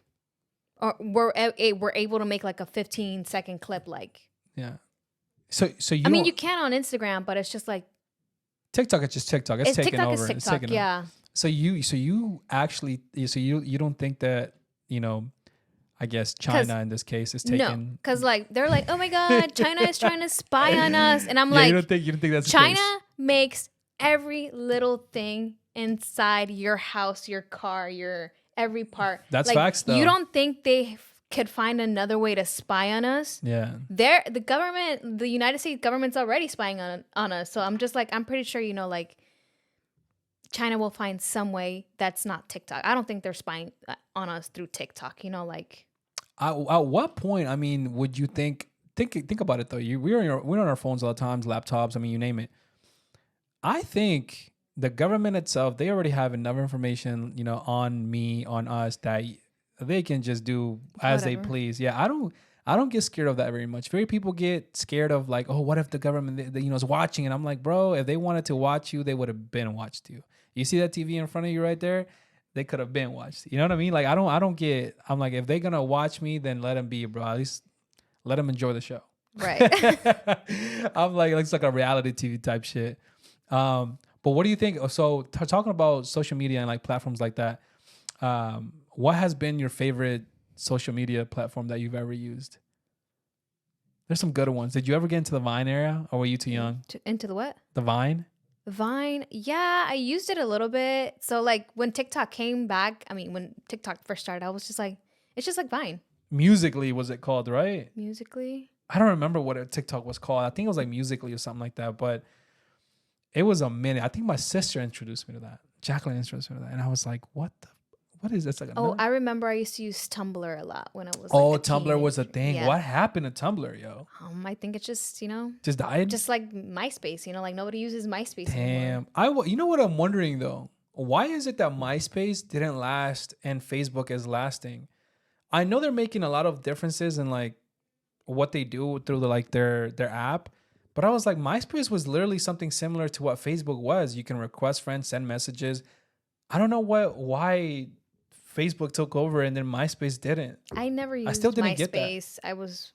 or we're able to make like a 15-second clip, like, So you. I mean, you can on Instagram, but it's just like TikTok. It's just TikTok. It's taking TikTok over. is TikTok, yeah. So you actually you don't think that, you know, I guess China in this case is taking. No, because like they're like, oh my God, China is trying to spy on us, and I'm like, you don't think that's China the case? makes every little thing inside your house, your car, your every part. That's like, facts, though. You don't think they could find another way to spy on us? Yeah. The government, the United States government's already spying on us. So I'm just like, I'm pretty sure, you know, like China will find some way that's not TikTok. I don't think they're spying on us through TikTok, you know, like. At what point, I mean, would you think about it though? We're on our phones all the time, laptops, I mean, you name it. I think the government itself, they already have enough information, you know, on me, on us, that they can just do as they please. Yeah, I don't get scared of that very much. Very people get scared of like, oh, what if the government, you know, is watching? And I'm like, bro, if they wanted to watch you, they would have been watched you. You see that TV in front of you right there? They could have been watched. You know what I mean? Like, I'm like, if they're gonna watch me, then let them be, bro. At least let them enjoy the show. Right. I'm like, it's like a reality TV type shit. But what do you think? So talking about social media and like platforms like that, what has been your favorite social media platform that you've ever used? There's some good ones. Did you ever get into the Vine era, or were you too young? Into the what? The Vine? Vine? Yeah, I used it a little bit. So like when TikTok came back, I mean, when TikTok first started, I was just like, it's just like Vine. Musically was it called, right? Musically? I don't remember what a TikTok was called. I think it was like Musically or something like that, but it was a minute. I think my sister introduced me to that. Jacqueline introduced me to that. And I was like, what is this? Like I remember I used to use Tumblr a lot when I was Tumblr was a thing. Yeah. What happened to Tumblr, yo? I think it's just, you know. Just died? Just like MySpace, you know, like nobody uses MySpace anymore. You know what I'm wondering though? why is it that MySpace didn't last and Facebook is lasting? I know they're making a lot of differences in like what they do through the like their app, but I was like, MySpace was literally something similar to what Facebook was. You can request friends, send messages. I don't know why Facebook took over and then MySpace didn't. I never used still didn't MySpace. get that. I was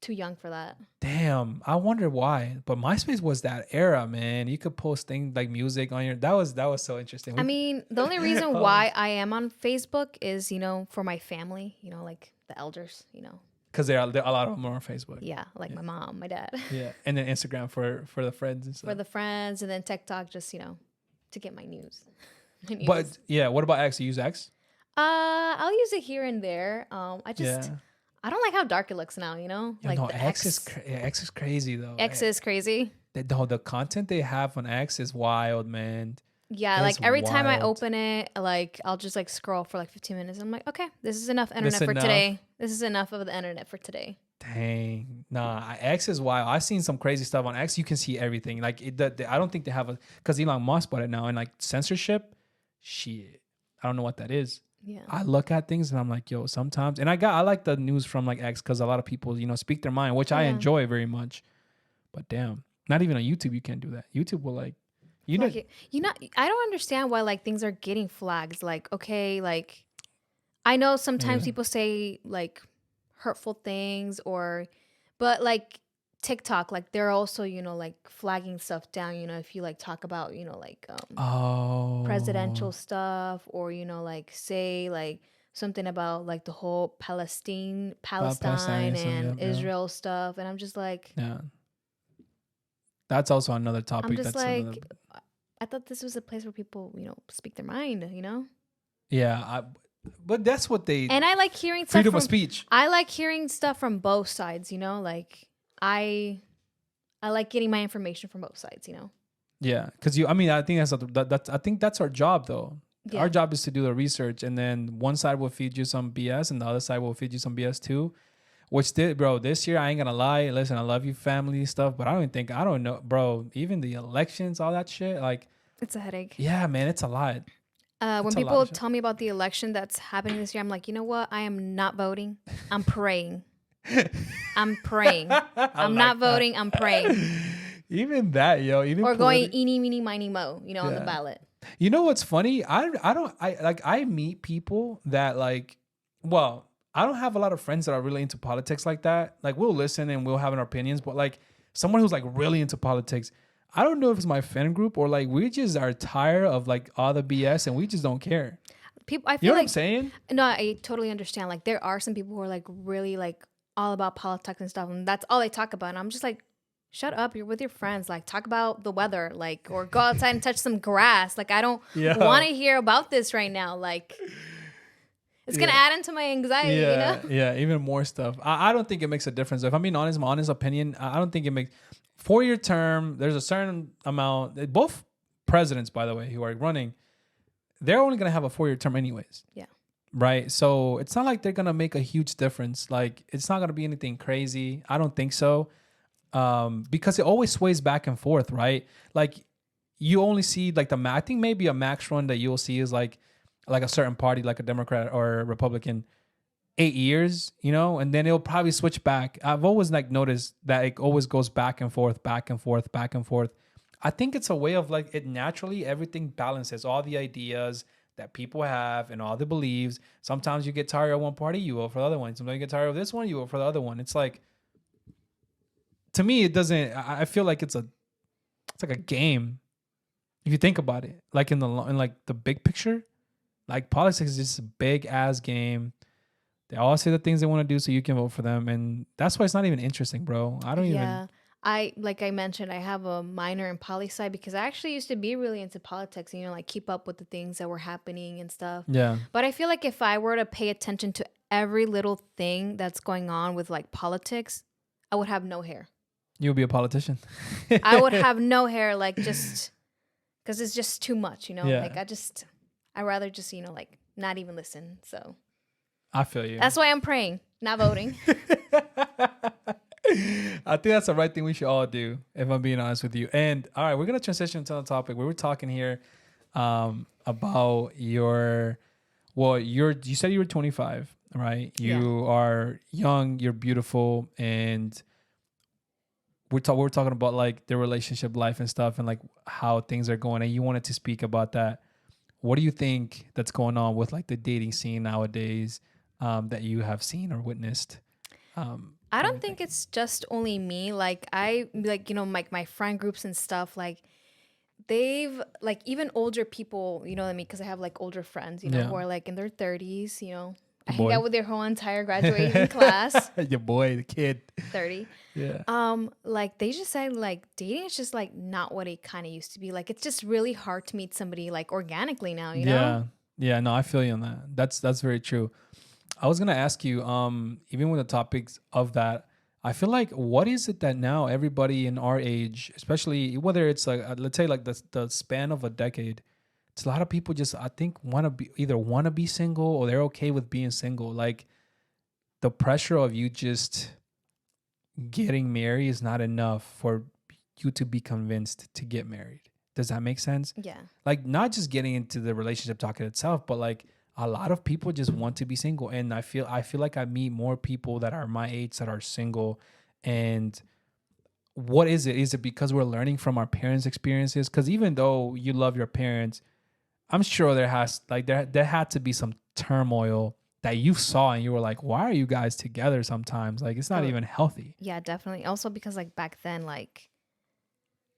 too young for that. Damn, I wonder why. But MySpace was that era, man. You could post things like music on your. That was so interesting. I mean, the only reason why I am on Facebook is, you know, for my family. You know, like the elders. You know. Because there are a lot of them are on Facebook. Yeah, like my mom, my dad. Yeah, and then Instagram for the friends and stuff. For the friends, and then TikTok, just, you know, to get my news. But yeah, what about X? You use X? I'll use it here and there. I don't like how dark it looks now, you know? Yeah, like no, the X is crazy though. X is crazy. The content they have on X is wild, man. Yeah, like every time I open it, like I'll just like scroll for like 15 minutes. I'm like, okay, this is enough internet for today. This is enough of the internet for today. Dang. Nah, X is wild. I've seen some crazy stuff on X. You can see everything. Like I don't think they have because Elon Musk bought it now, and like censorship, shit. I don't know what that is. Yeah. I look at things and I'm like, yo, sometimes, and I like the news from like X because a lot of people, you know, speak their mind, which I enjoy very much. But damn, not even on YouTube you can't do that. YouTube will like, I don't understand why like things are getting flags. Like, okay, like I know sometimes people say like hurtful things but like TikTok, like they're also, you know, like flagging stuff down, you know, if you like talk about, you know, like presidential stuff, or, you know, like say like something about like the whole Palestine and Israel stuff. And I'm just like, yeah, that's also another topic. I'm just like, I thought this was a place where people, you know, speak their mind, you know? Yeah. But that's what and I like hearing stuff freedom of speech. I like hearing stuff from both sides, you know, like I like getting my information from both sides, you know? Yeah. Cause I think that's our job though. Yeah. Our job is to do the research, and then one side will feed you some BS and the other side will feed you some BS too. Which this year, I ain't gonna lie. Listen, I love you, family stuff, but I don't know, bro. Even the elections, all that shit, like it's a headache. Yeah, man, it's a lot. When people tell me about the election that's happening this year, I'm like, you know what? I am not voting. I'm praying. I'm praying. I'm not voting. I'm praying. Even that, yo. Or going eeny, meeny, miny, mo, you know, on the ballot. You know what's funny? I meet people that like, well, I don't have a lot of friends that are really into politics like that. Like we'll listen and we'll have our opinions, but like someone who's like really into politics, I don't know if it's my friend group or like we just are tired of like all the BS and we just don't care. I feel you know what I'm saying? No, I totally understand. Like there are some people who are like really like all about politics and stuff, and that's all they talk about. And I'm just like, shut up, you're with your friends. Like talk about the weather, like, or go outside and touch some grass. Like I don't want to hear about this right now. Like it's gonna add into my anxiety, you know? Yeah, even more stuff. I don't think it makes a difference. If I'm being honest, my honest opinion, I don't think it makes 4-year term. There's a certain amount. Both presidents, by the way, who are running, they're only gonna have a 4-year term anyways. Yeah. Right. So it's not like they're gonna make a huge difference. Like it's not gonna be anything crazy. I don't think so. Because it always sways back and forth, right? Like you only see like I think maybe a max run that you'll see is like a certain party, like a Democrat or a Republican, 8 years, you know, and then it'll probably switch back. I've always like noticed that it always goes back and forth, back and forth, back and forth. I think it's a way of like it naturally, everything balances, all the ideas that people have and all the beliefs. Sometimes you get tired of one party, you vote for the other one. Sometimes you get tired of this one, you vote for the other one. It's like, to me, it doesn't, I feel like it's like a game. If you think about it, like in like the big picture, like politics is just a big ass game. They all say the things they want to do so you can vote for them. And that's why it's not even interesting, bro. Like I mentioned, I have a minor in poli-sci because I actually used to be really into politics, you know, like keep up with the things that were happening and stuff. Yeah. But I feel like if I were to pay attention to every little thing that's going on with like politics, I would have no hair. You would be a politician. I would have no hair, like just because it's just too much, you know? Yeah. Like I'd rather just, you know, like not even listen. So I feel you. That's why I'm praying, not voting. I think that's the right thing we should all do, if I'm being honest with you. And all right, we're going to transition to the topic. We were talking here about you said you were 25, right? Yeah. You are young, you're beautiful, and we're talking about like the relationship life and stuff and like how things are going, and you wanted to speak about that. What do you think that's going on with like the dating scene nowadays, that you have seen or witnessed? I don't think it's just only me. Like I like, you know, my friend groups and stuff, like they've like even older people, you know what I mean? Because I have like older friends, you know, who are like in their 30s, you know. I hang out with their whole entire graduating class. Your boy, the kid. 30. Yeah. Like they just said like dating is just like not what it kind of used to be. Like it's just really hard to meet somebody like organically now, you know? Yeah, no, I feel you on that. That's very true. I was gonna ask you, even with the topics of that, I feel like what is it that now everybody in our age, especially whether it's like let's say like the span of a decade, it's a lot of people just I think want to be single or they're okay with being single. Like the pressure of you just getting married is not enough for you to be convinced to get married. Does that make sense? Yeah. Like not just getting into the relationship talk itself, but like a lot of people just want to be single. And I feel like I meet more people that are my age that are single. And what is it? Is it because we're learning from our parents' experiences? Because even though you love your parents, I'm sure there had to be some turmoil that you saw and you were like, why are you guys together sometimes? Like it's not even healthy. Yeah, definitely. Also because like back then, like,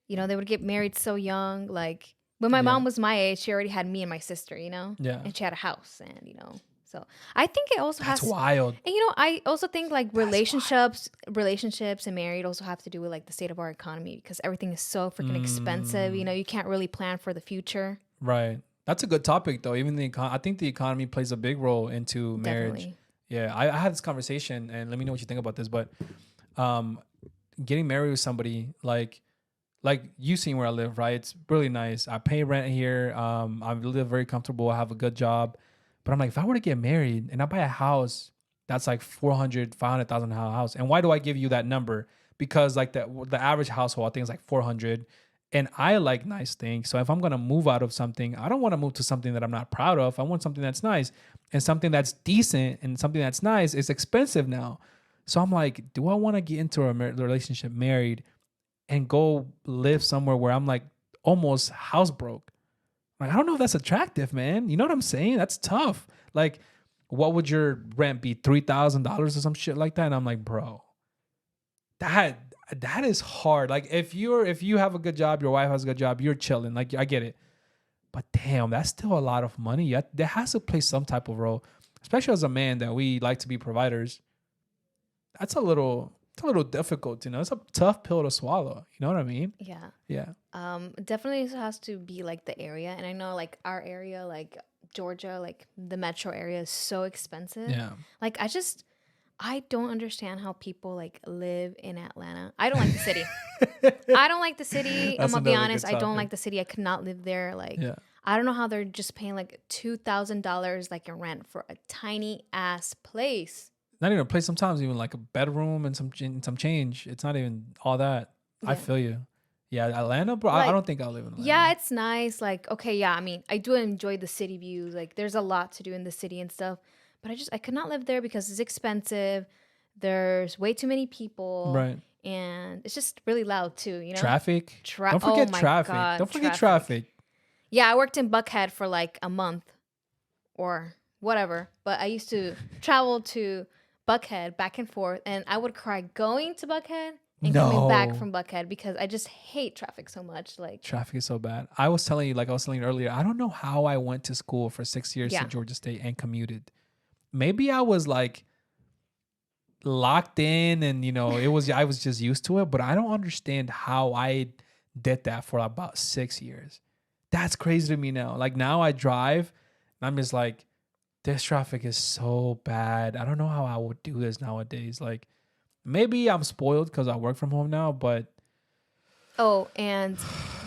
you know, they would get married so young. Like when my mom was my age, she already had me and my sister, you know? Yeah. And she had a house and, you know, so I think it also That's wild. And, you know, I also think like relationships and married also have to do with like the state of our economy because everything is so freaking expensive. You know, you can't really plan for the future. Right. That's a good topic though. Even I think the economy plays a big role into marriage. Definitely. Yeah. I had this conversation and let me know what you think about this, but getting married with somebody like you seen where I live, right? It's really nice. I pay rent here. I live very comfortable. I have a good job. But I'm like, if I were to get married and I buy a house that's like 500,000 house. And why do I give you that number? Because like the average household, I think is like 400. And I like nice things. So if I'm going to move out of something, I don't want to move to something that I'm not proud of. I want something that's nice, and something that's decent and something that's nice is expensive now. So I'm like, do I want to get into a relationship married and go live somewhere where I'm like almost house broke? Like, I don't know if that's attractive, man. You know what I'm saying? That's tough. Like, what would your rent be? $3,000 or some shit like that? And I'm like, bro, that is hard. Like, if you have a good job, your wife has a good job, you're chilling. Like, I get it. But damn, that's still a lot of money. There has to play some type of role, especially as a man that we like to be providers. It's a little difficult, you know. It's a tough pill to swallow. You know what I mean? Yeah. Yeah. Definitely has to be like the area, and I know like our area, like Georgia, like the metro area is so expensive. Yeah. Like I don't understand how people like live in Atlanta. I don't like the city. I don't like the city. I'm gonna be honest. I don't like the city. I could not live there. Like I don't know how they're just paying like $2,000 like in rent for a tiny ass place. Not even a place. Sometimes even like a bedroom and some change. It's not even all that. Yeah. I feel you. Yeah, Atlanta, bro. Like, I don't think I'll live in Atlanta. Yeah, it's nice. Like, okay, yeah. I mean, I do enjoy the city views. Like, there's a lot to do in the city and stuff. But I could not live there because it's expensive. There's way too many people. Right. And it's just really loud too, you know? Traffic. Don't forget traffic. God, don't forget traffic. Yeah, I worked in Buckhead for like a month or whatever. But I used to travel to Buckhead back and forth. And I would cry going to Buckhead and coming back from Buckhead because I just hate traffic so much. Like traffic is so bad. I was telling you earlier, I don't know how I went to school for 6 years to Georgia State and commuted. Maybe I was like locked in and, you know, I was just used to it, but I don't understand how I did that for about 6 years. That's crazy to me now. Like now I drive and I'm just like, this traffic is so bad. I don't know how I would do this nowadays. Like maybe I'm spoiled because I work from home now, but. Oh, and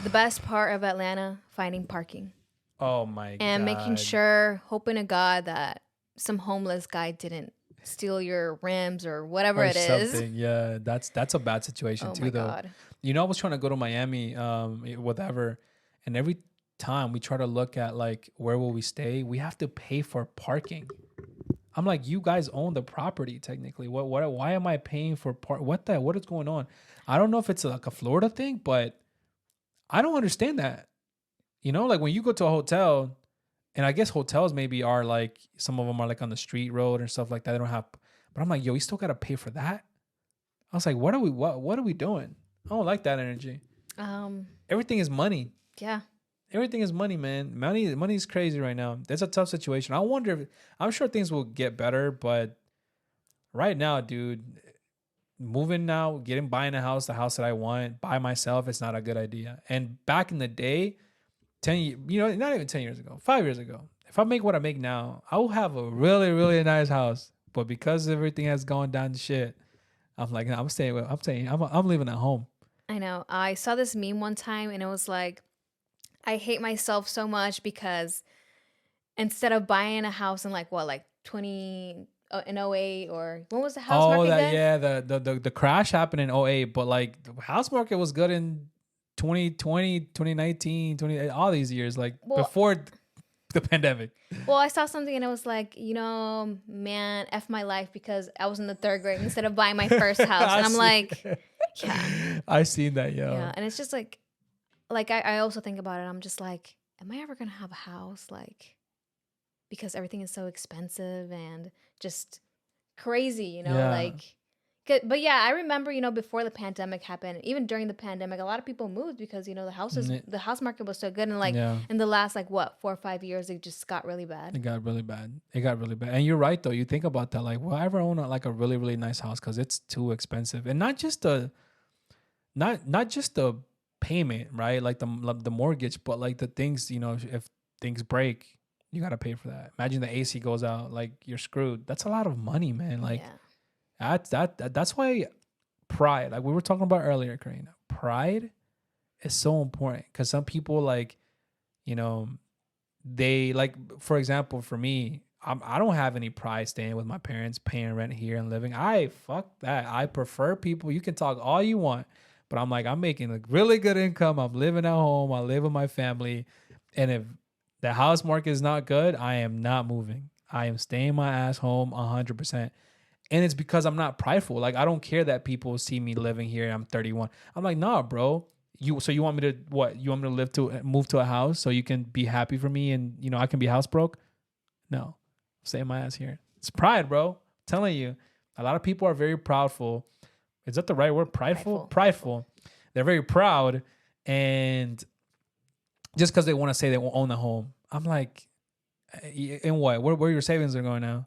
the best part of Atlanta, finding parking. Oh my God. And making sure, hoping to God that some homeless guy didn't steal your rims or whatever it is. Yeah, that's a bad situation too, though. God. You know, I was trying to go to Miami, whatever, and every time we try to look at like where will we stay, we have to pay for parking. I'm like, you guys own the property technically. Why am I paying for what is going on? I don't know if it's like a Florida thing, but I don't understand that. You know, like when you go to a hotel, and I guess hotels maybe are like, some of them are like on the street road and stuff like that. They don't have, but I'm like, yo, you still got to pay for that. I was like, what are we doing? I don't like that energy. Everything is money. Yeah. Everything is money, man. Money is crazy right now. That's a tough situation. I wonder if, I'm sure things will get better, but right now, dude, moving now, buying a house, the house that I want by myself, it's not a good idea. And back in the day, 10, not even 10 years ago, 5 years ago, if I make what I make now, I will have a really, really nice house. But because everything has gone down to shit, I'm like, I'm living at home. I know. I saw this meme one time and it was like, I hate myself so much because instead of buying a house in like 20 in 08, or when was the house market good? Yeah, the crash happened in 08, but like the house market was good in 2020, 2019, all these years, like before the pandemic. Well, I saw something and it was like, man, F my life because I was in the 3rd grade instead of buying my first house. And I'm like, yeah. I seen that, yo. Yeah, and it's just like I also think about it. I'm just like, am I ever going to have a house? Like, because everything is so expensive and just crazy, like. But yeah, I remember, before the pandemic happened, even during the pandemic, a lot of people moved because, the house market was so good. And like in the last 4 or 5 years, it just got really bad. It got really bad. And you're right, though. You think about that. Like, will I ever own like a really, really nice house? Because it's too expensive. And not just the payment, right? Like the mortgage, but like the things, if things break, you got to pay for that. Imagine the AC goes out, like you're screwed. That's a lot of money, man. Like, that's why pride, like we were talking about earlier, Karyna, pride is so important because some people they like, for example, for me, I don't have any pride staying with my parents, paying rent here and living. Fuck that. I prefer people. You can talk all you want, but I'm like, I'm making a really good income. I'm living at home. I live with my family. And if the house market is not good, I am not moving. I am staying my ass home 100%. And it's because I'm not prideful. Like, I don't care that people see me living here. I'm 31. I'm like, nah, bro. You want me to what? You want me to move to a house so you can be happy for me and, I can be house broke? No. Stay my ass here. It's pride, bro. I'm telling you. A lot of people are very proudful. Is that the right word? Prideful. They're very proud. And just because they want to say they will own a home. I'm like, in what? Where your savings are going now?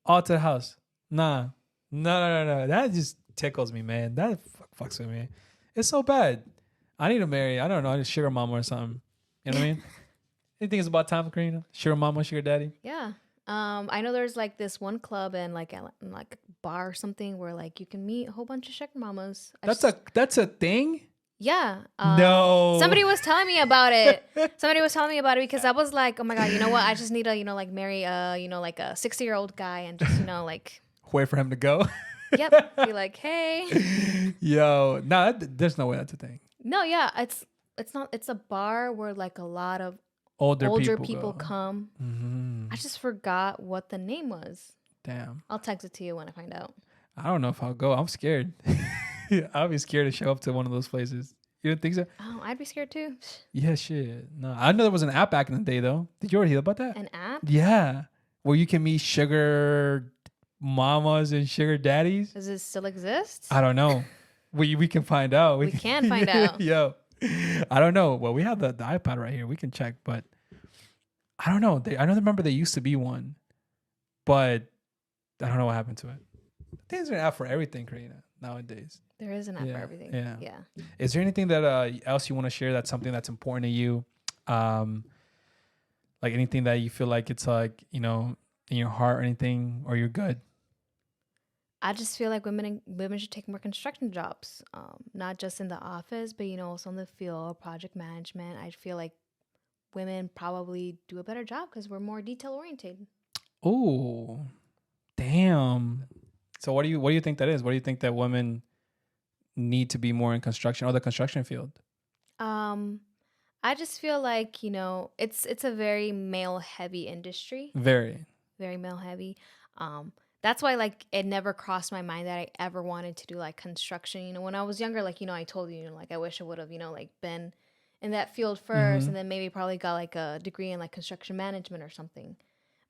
All to the house. Nah. No. That just tickles me, man. That fucks with me. It's so bad. I need to marry, I don't know, a sugar mama or something. You know what I mean? You think it's about time, Karyna? Sugar mama, sugar daddy? Yeah. I know there's like this one club and like a bar or something where like you can meet a whole bunch of sugar mamas. That's a thing? Yeah. No. Somebody was telling me about it. Because I was like, oh my God, you know what? I just need to, marry like a 60-year-old guy and just, like. Wait for him to go? Yep. Be like, hey. Yo, no, there's no way that's a thing. No, yeah. It's a bar where like a lot of older people come. Mm-hmm. I just forgot what the name was. Damn. I'll text it to you when I find out. I don't know if I'll go. I'm scared. I'll be scared to show up to one of those places. You don't think so? Oh, I'd be scared too. Yeah, shit. No, I know there was an app back in the day though. Did you already hear about that? An app? Yeah. Where you can meet sugar mamas and sugar daddies. Does it still exist? I don't know. We can find out. We can find out. Yo. I don't know. Well, we have the iPad right here. We can check, but I don't know. I remember there used to be one, but I don't know what happened to it. There's an app for everything, Karyna, nowadays. There is an app for everything. Yeah. Is there anything that else you want to share that's something that's important to you? Like anything that you feel like it's like, in your heart or anything, or you're good? I just feel like women should take more construction jobs, not just in the office, but also in the field, project management. I feel like women probably do a better job because we're more detail oriented. Oh, damn! So what do you think that is? What do you think that women need to be more in construction or the construction field? I I just feel like, it's a very male heavy industry. Very. Very male heavy. That's why like it never crossed my mind that I ever wanted to do like construction. When I was younger, like, I told you, like I wish I would have, like been in that field first, Mm-hmm. and then maybe probably got like a degree in like construction management or something.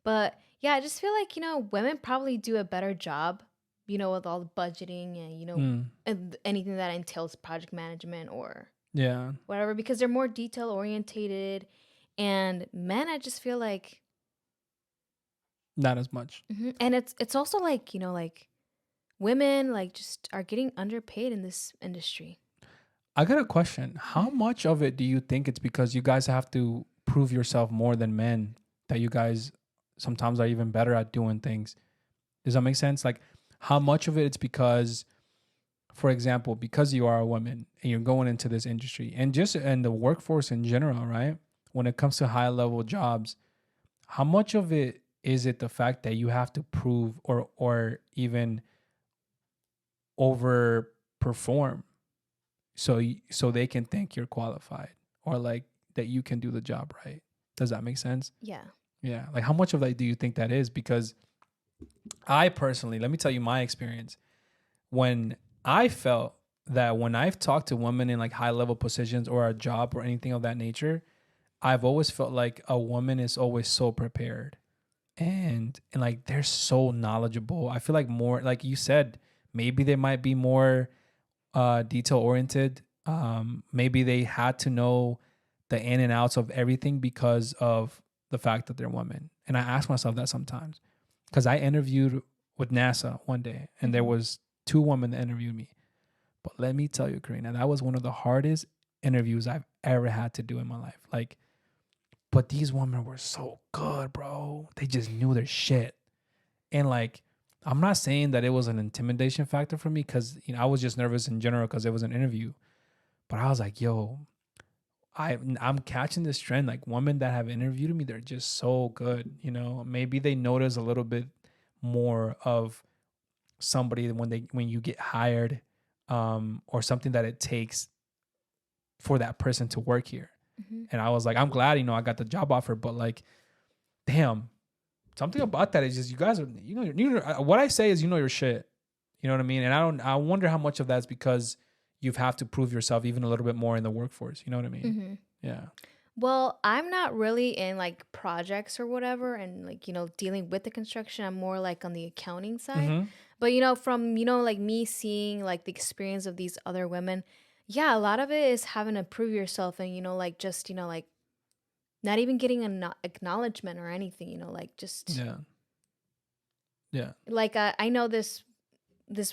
But yeah, I just feel like, women probably do a better job, with all the budgeting and, and anything that entails project management or Yeah. whatever, because they're more detail orientated. And men, I just feel like, Not as much. and it's also like, like women like just are getting underpaid in this industry. I got a question. How much of it do you think it's because you guys have to prove yourself more than men, that you guys sometimes are even better at doing things? Does that make sense? Like, how much of it it's because, for example, because you are a woman and you're going into this industry and just in the workforce in general, right? When it comes to high level jobs, how much of it is it the fact that you have to prove or even overperform so they can think you're qualified or like that you can do the job right? Does that make sense? Yeah. Yeah. Like, how much of that do you think that is? Because I personally, let me tell you my experience. When I felt that when I've talked to women in like high level positions or a job or anything of that nature, I've always felt like a woman is always so prepared and like they're so knowledgeable. I feel like more like you said, maybe they might be more detail oriented. Maybe they had to know the in and outs of everything because of the fact that they're women. And I ask myself that sometimes because I interviewed with NASA one day and there was 2 women that interviewed me. But let me tell you, Karyna, that was one of the hardest interviews I've ever had to do in my life. Like, but these women were so good, bro. They just knew their shit. And like, I'm not saying that it was an intimidation factor for me because I was just nervous in general because it was an interview. But I was like, yo, I'm catching this trend. Like, women that have interviewed me, they're just so good. Maybe they notice a little bit more of somebody when you get hired, or something that it takes for that person to work here. And I was like, I'm glad I got the job offer, but like, damn, something about that is just you guys are what I say is your shit. You know what I mean? And I wonder how much of that's because you have to prove yourself even a little bit more in the workforce. You know what I mean? Yeah. Well, I'm not really in like projects or whatever and like, dealing with the construction. I'm more like on the accounting side. But, from, like me seeing like the experience of these other women, yeah, a lot of it is having to prove yourself and, like just, like not even getting an acknowledgement or anything, like just. Yeah. Yeah. Like I know this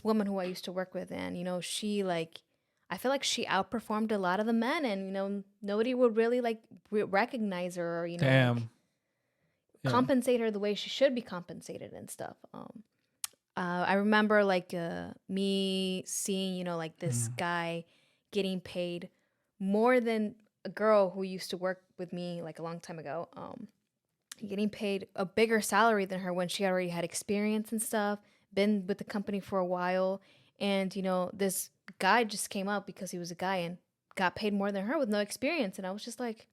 woman who I used to work with, and she like, I feel like she outperformed a lot of the men, and nobody would really like recognize her or Damn. like, compensate her the way she should be compensated and stuff. I remember like me seeing like this guy getting paid more than a girl who used to work with me like a long time ago. Getting paid a bigger salary than her when she already had experience and stuff, been with the company for a while. And, this guy just came out because he was a guy and got paid more than her with no experience. And I was just like,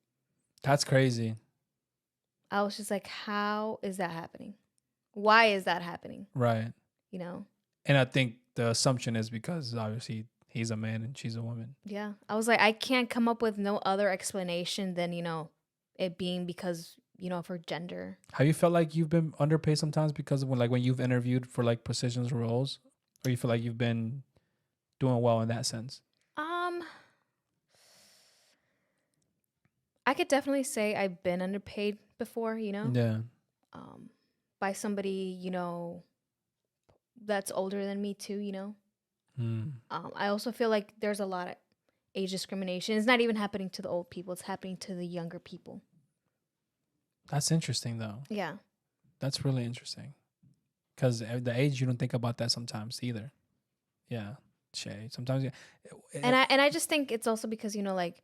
that's crazy. I was just like, how is that happening? Why is that happening? Right. And I think the assumption is because obviously he's a man and she's a woman. Yeah. I was like, I can't come up with no other explanation than, it being because, of her gender. Have you felt like you've been underpaid sometimes because of when you've interviewed for like positions or roles, or you feel like you've been doing well in that sense? I could definitely say I've been underpaid before, Yeah. By somebody, that's older than me too, I also feel like there's a lot of age discrimination. It's not even happening to the old people. It's happening to the younger people. That's interesting though. Yeah. That's really interesting. Because the age, you don't think about that sometimes either. Yeah. Shay. Sometimes. And I just think it's also because, like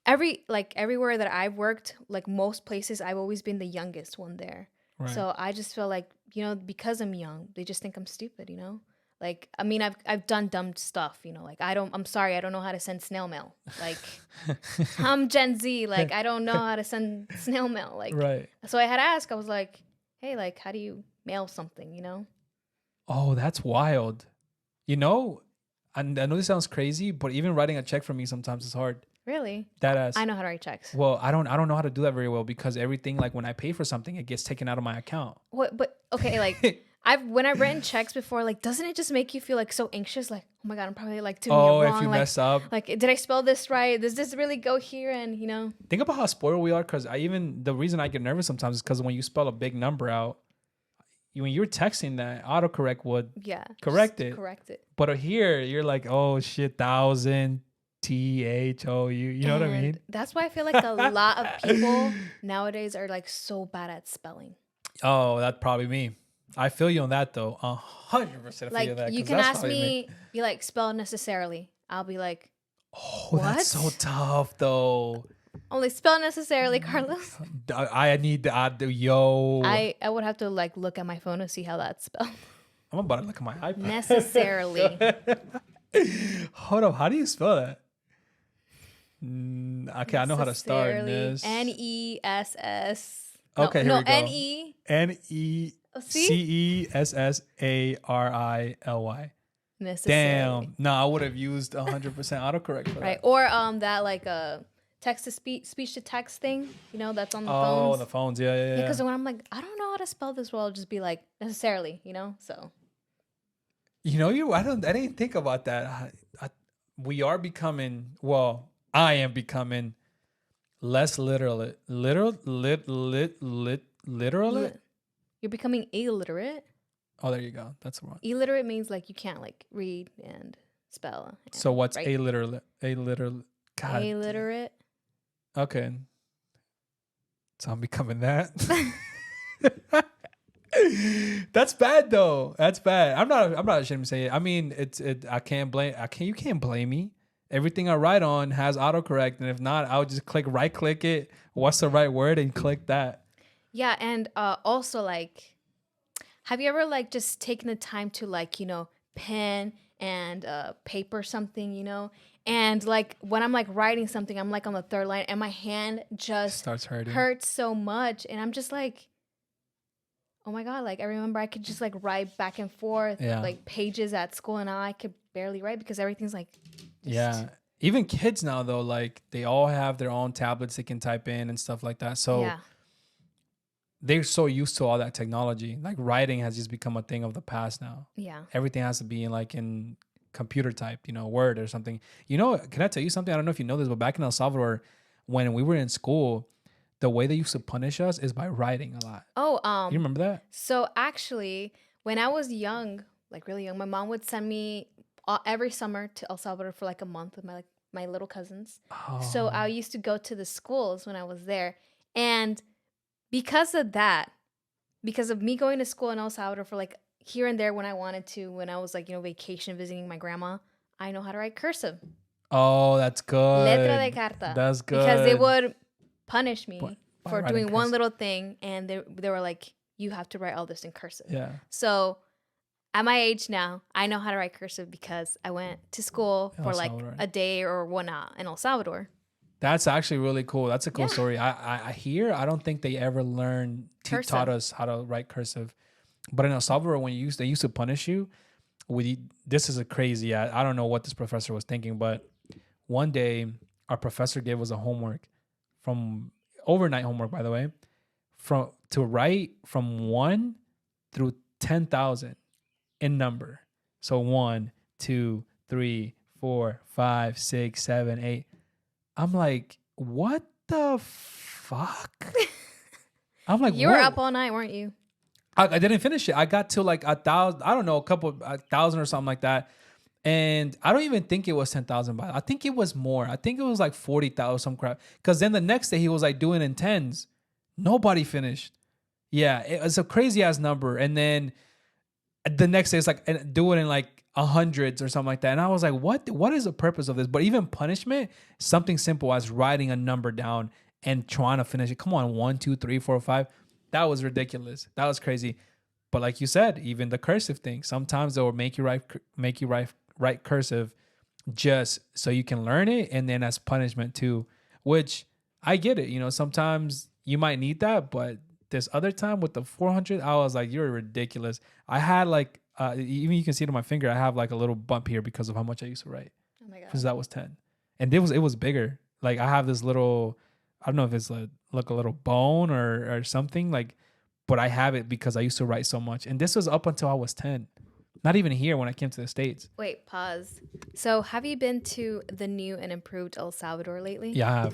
everywhere that I've worked, like most places, I've always been the youngest one there. Right. So I just feel like, because I'm young, they just think I'm stupid, Like, I mean, I've done dumb stuff, you know, like I'm sorry, I don't know how to send snail mail. Like, I'm Gen Z, like, I don't know how to send snail mail. Like, right. So I had to ask, I was like, hey, like, how do you mail something, you know? Oh, that's wild. You know, I know this sounds crazy, but even writing a check for me sometimes is hard. Really? That ass. I know how to write checks. Well, I don't know how to do that very well because everything, like when I pay for something, it gets taken out of my account. What? But okay, like when I've written checks before, like, doesn't it just make you feel like so anxious? Like, oh my God, I'm probably like doing it wrong. If you like, mess up. Like, did I spell this right? Does this really go here? And you know, think about how spoiled we are. Because the reason I get nervous sometimes is because when you spell a big number out, when you're texting that, autocorrect would correct it. But here, you're like, oh shit, 1,000 THOU. You know what I mean? That's why I feel like a lot of people nowadays are like so bad at spelling. Oh, that's probably me. I feel you on that though. 100% like feel that. You can ask me, you like spell necessarily. I'll be like, oh, what? That's so tough though. Only spell necessarily, Carlos. I need to add the yo. I would have to like look at my phone to see how that's spelled. I'm about to look at my iPad. Necessarily. Hold up. How do you spell that? Okay, I know how to start. NESS. Okay, here we go. NECESSARILY. Damn. No, I would have used 100% autocorrect for that. Right. Or that like text to speech to text thing, you know, that's on the phones. Oh, the phones. Yeah. Because when I'm like, I don't know how to spell this well, I'll just be like, necessarily, you know? So. You know, I didn't think about that. We are becoming, I am becoming less literal. Literate? You're becoming illiterate. Oh, there you go. That's the one. Illiterate means like you can't like read and spell. So what's illiterate? God. Illiterate. Okay. So I'm becoming that. That's bad though. That's bad. I'm not ashamed to say it. I mean, you can't blame me. Everything I write on has autocorrect, and if not, I'll just right click it. What's the right word and click that. Yeah, and also like, have you ever like just taken the time to like, you know, pen and paper something, you know? And like when I'm like writing something, I'm like on the third line and my hand just starts hurting. Hurts so much. And I'm just like, oh my God, like I remember I could just like write back and forth like pages at school and now I could barely write because everything's like. Even kids now though, like they all have their own tablets they can type in and stuff like that. So they're so used to all that technology. Like writing has just become a thing of the past now. Yeah. Everything has to be in computer type, you know, Word or something. You know, can I tell you something? I don't know if you know this, but back in El Salvador, when we were in school, the way they used to punish us is by writing a lot. Oh, you remember that? So actually, when I was young, like really young, my mom would send me every summer to El Salvador for like a month with my little cousins. Oh. So I used to go to the schools when I was there, and because of that, because of me going to school in El Salvador for like here and there when I wanted to, when I was like, you know, vacation visiting my grandma, I know how to write cursive. Oh, that's good. Letra de carta. That's good. Because they would punish me for doing one little thing, and they were like, you have to write all this in cursive. Yeah. So at my age now, I know how to write cursive because I went to school for like a day or whatnot in El Salvador. That's actually really cool. That's a cool story. I hear, I don't think they ever taught us how to write cursive. But in El Salvador, when they used to punish you, this is a crazy, I don't know what this professor was thinking, but one day our professor gave us a homework overnight homework, by the way, to write from 1 through 10,000 in number. So 1, 2, 3, 4, 5, 6, 7, 8. I'm like, what the fuck? I'm like, you were up all night, weren't you? I didn't finish it. I got to like 1,000, I don't know, a couple 1,000 or something like that. And I don't even think it was 10,000. I think it was more. I think it was like 40,000, some crap. Because then the next day he was like doing in tens. Nobody finished. Yeah, it's a crazy ass number. And then the next day it's like do it in like hundreds or something like that. And I was like, what is the purpose of this? But even punishment, something simple as writing a number down and trying to finish it. Come on, 1, 2, 3, 4, 5. That was ridiculous. That was crazy. But like you said, even the cursive thing, sometimes they'll make you write cursive just so you can learn it, and then as punishment too. Which I get it. Sometimes you might need that, but this other time with the 400, I was like, you're ridiculous. I had like even you can see it on my finger. I have like a little bump here because of how much I used to write. Oh my god! Because that was 10, and it was bigger. Like I have this little, I don't know if it's like a little bone or something like, but I have it because I used to write so much, and this was up until I was 10. Not even here when I came to the States. Wait, pause. So have you been to the new and improved El Salvador lately? Yeah,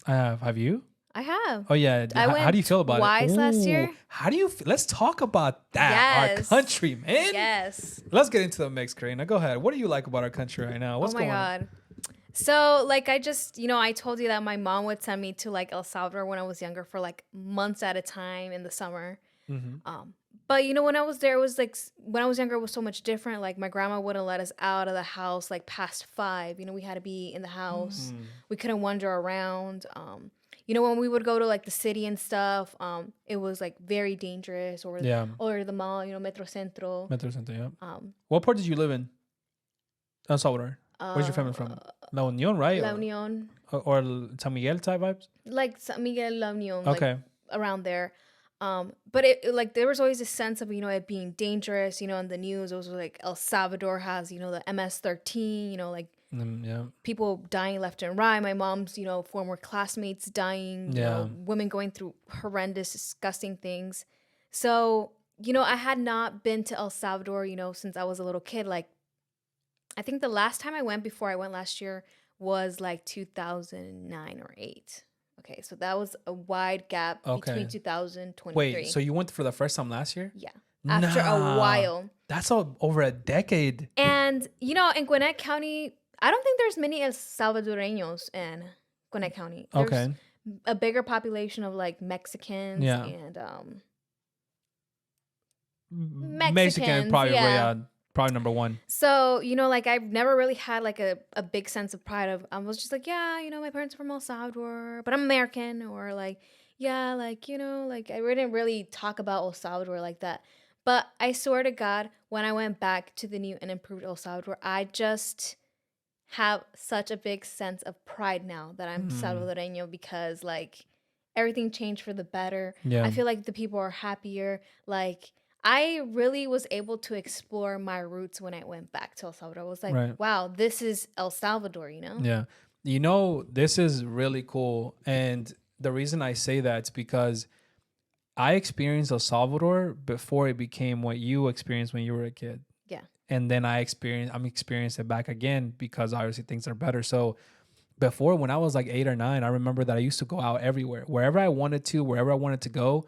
I have. Have you? I have. Oh yeah. How do you feel about it? Twice last year. How do you? Let's talk about that. Yes. Our country, man. Yes. Let's get into the mix, Karyna. Go ahead. What do you like about our country right now? What's going on? Oh my god. So like I just, I told you that my mom would send me to like El Salvador when I was younger for like months at a time in the summer. Mm-hmm. But when I was there, it was like when I was younger, it was so much different. Like my grandma wouldn't let us out of the house like past 5. We had to be in the house. We couldn't wander around. When we would go to like the city and stuff, it was like very dangerous. Or the mall, Metro Centro. Metro Centro, yeah. What part did you live in? El Salvador. Where's your family from? La Union, right? La Union. Or San Miguel type vibes? Like San Miguel, La Union. Okay. Like, around there. But it like there was always a sense of, it being dangerous, in the news. It was like El Salvador has, the MS-13, like people dying left and right. My mom's, former classmates dying, women going through horrendous, disgusting things. So, I had not been to El Salvador, since I was a little kid. Like, I think the last time I went before I went last year was like 2009 or 8. Okay, so that was a wide gap between 2023. Wait, so you went for the first time last year? Yeah. After a while. That's over a decade. And, in Gwinnett County, I don't think there's many El Salvadoreños in Gwinnett County. There's a bigger population of like Mexicans and Mexican probably probably number one. So, like I've never really had like a big sense of pride of, I was just like, my parents are from El Salvador, but I'm American, or like, like, like I didn't really talk about El Salvador like that. But I swear to God, when I went back to the new and improved El Salvador, I just have such a big sense of pride now that I'm Salvadoreño, because like everything changed for the better. Yeah. I feel like the people are happier. Like, I really was able to explore my roots when I went back to El Salvador. I was like, wow, this is El Salvador, Yeah. This is really cool. And the reason I say that is because I experienced El Salvador before it became what you experienced when you were a kid. Yeah. And then I'm experiencing it back again because obviously things are better. So before, when I was like 8 or 9, I remember that I used to go out everywhere. Wherever I wanted to go.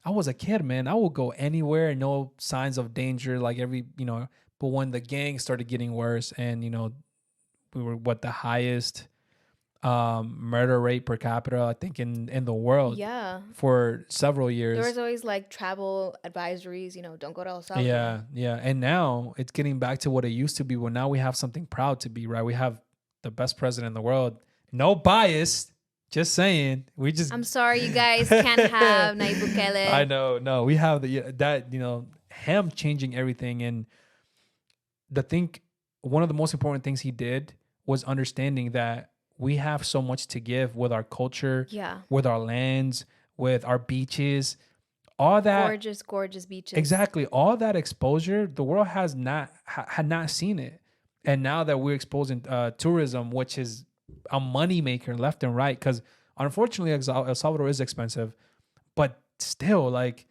I was a kid, man. I would go anywhere, no signs of danger, like but when the gang started getting worse and, we were the highest murder rate per capita, I think, in the world. Yeah. For several years. There was always like travel advisories, don't go to El Salvador. Yeah, yeah. And now it's getting back to what it used to be. Well, now we have something proud to be, right? We have the best president in the world. No bias. Just saying, I'm sorry, you guys can't have Nayib Bukele. I know, no, we have him changing everything, and one of the most important things he did was understanding that we have so much to give with our culture, with our lands, with our beaches, all that gorgeous beaches. Exactly, all that exposure, the world had not seen it, and now that we're exposing tourism, which is a money maker left and right, because unfortunately El Salvador is expensive, but still, like,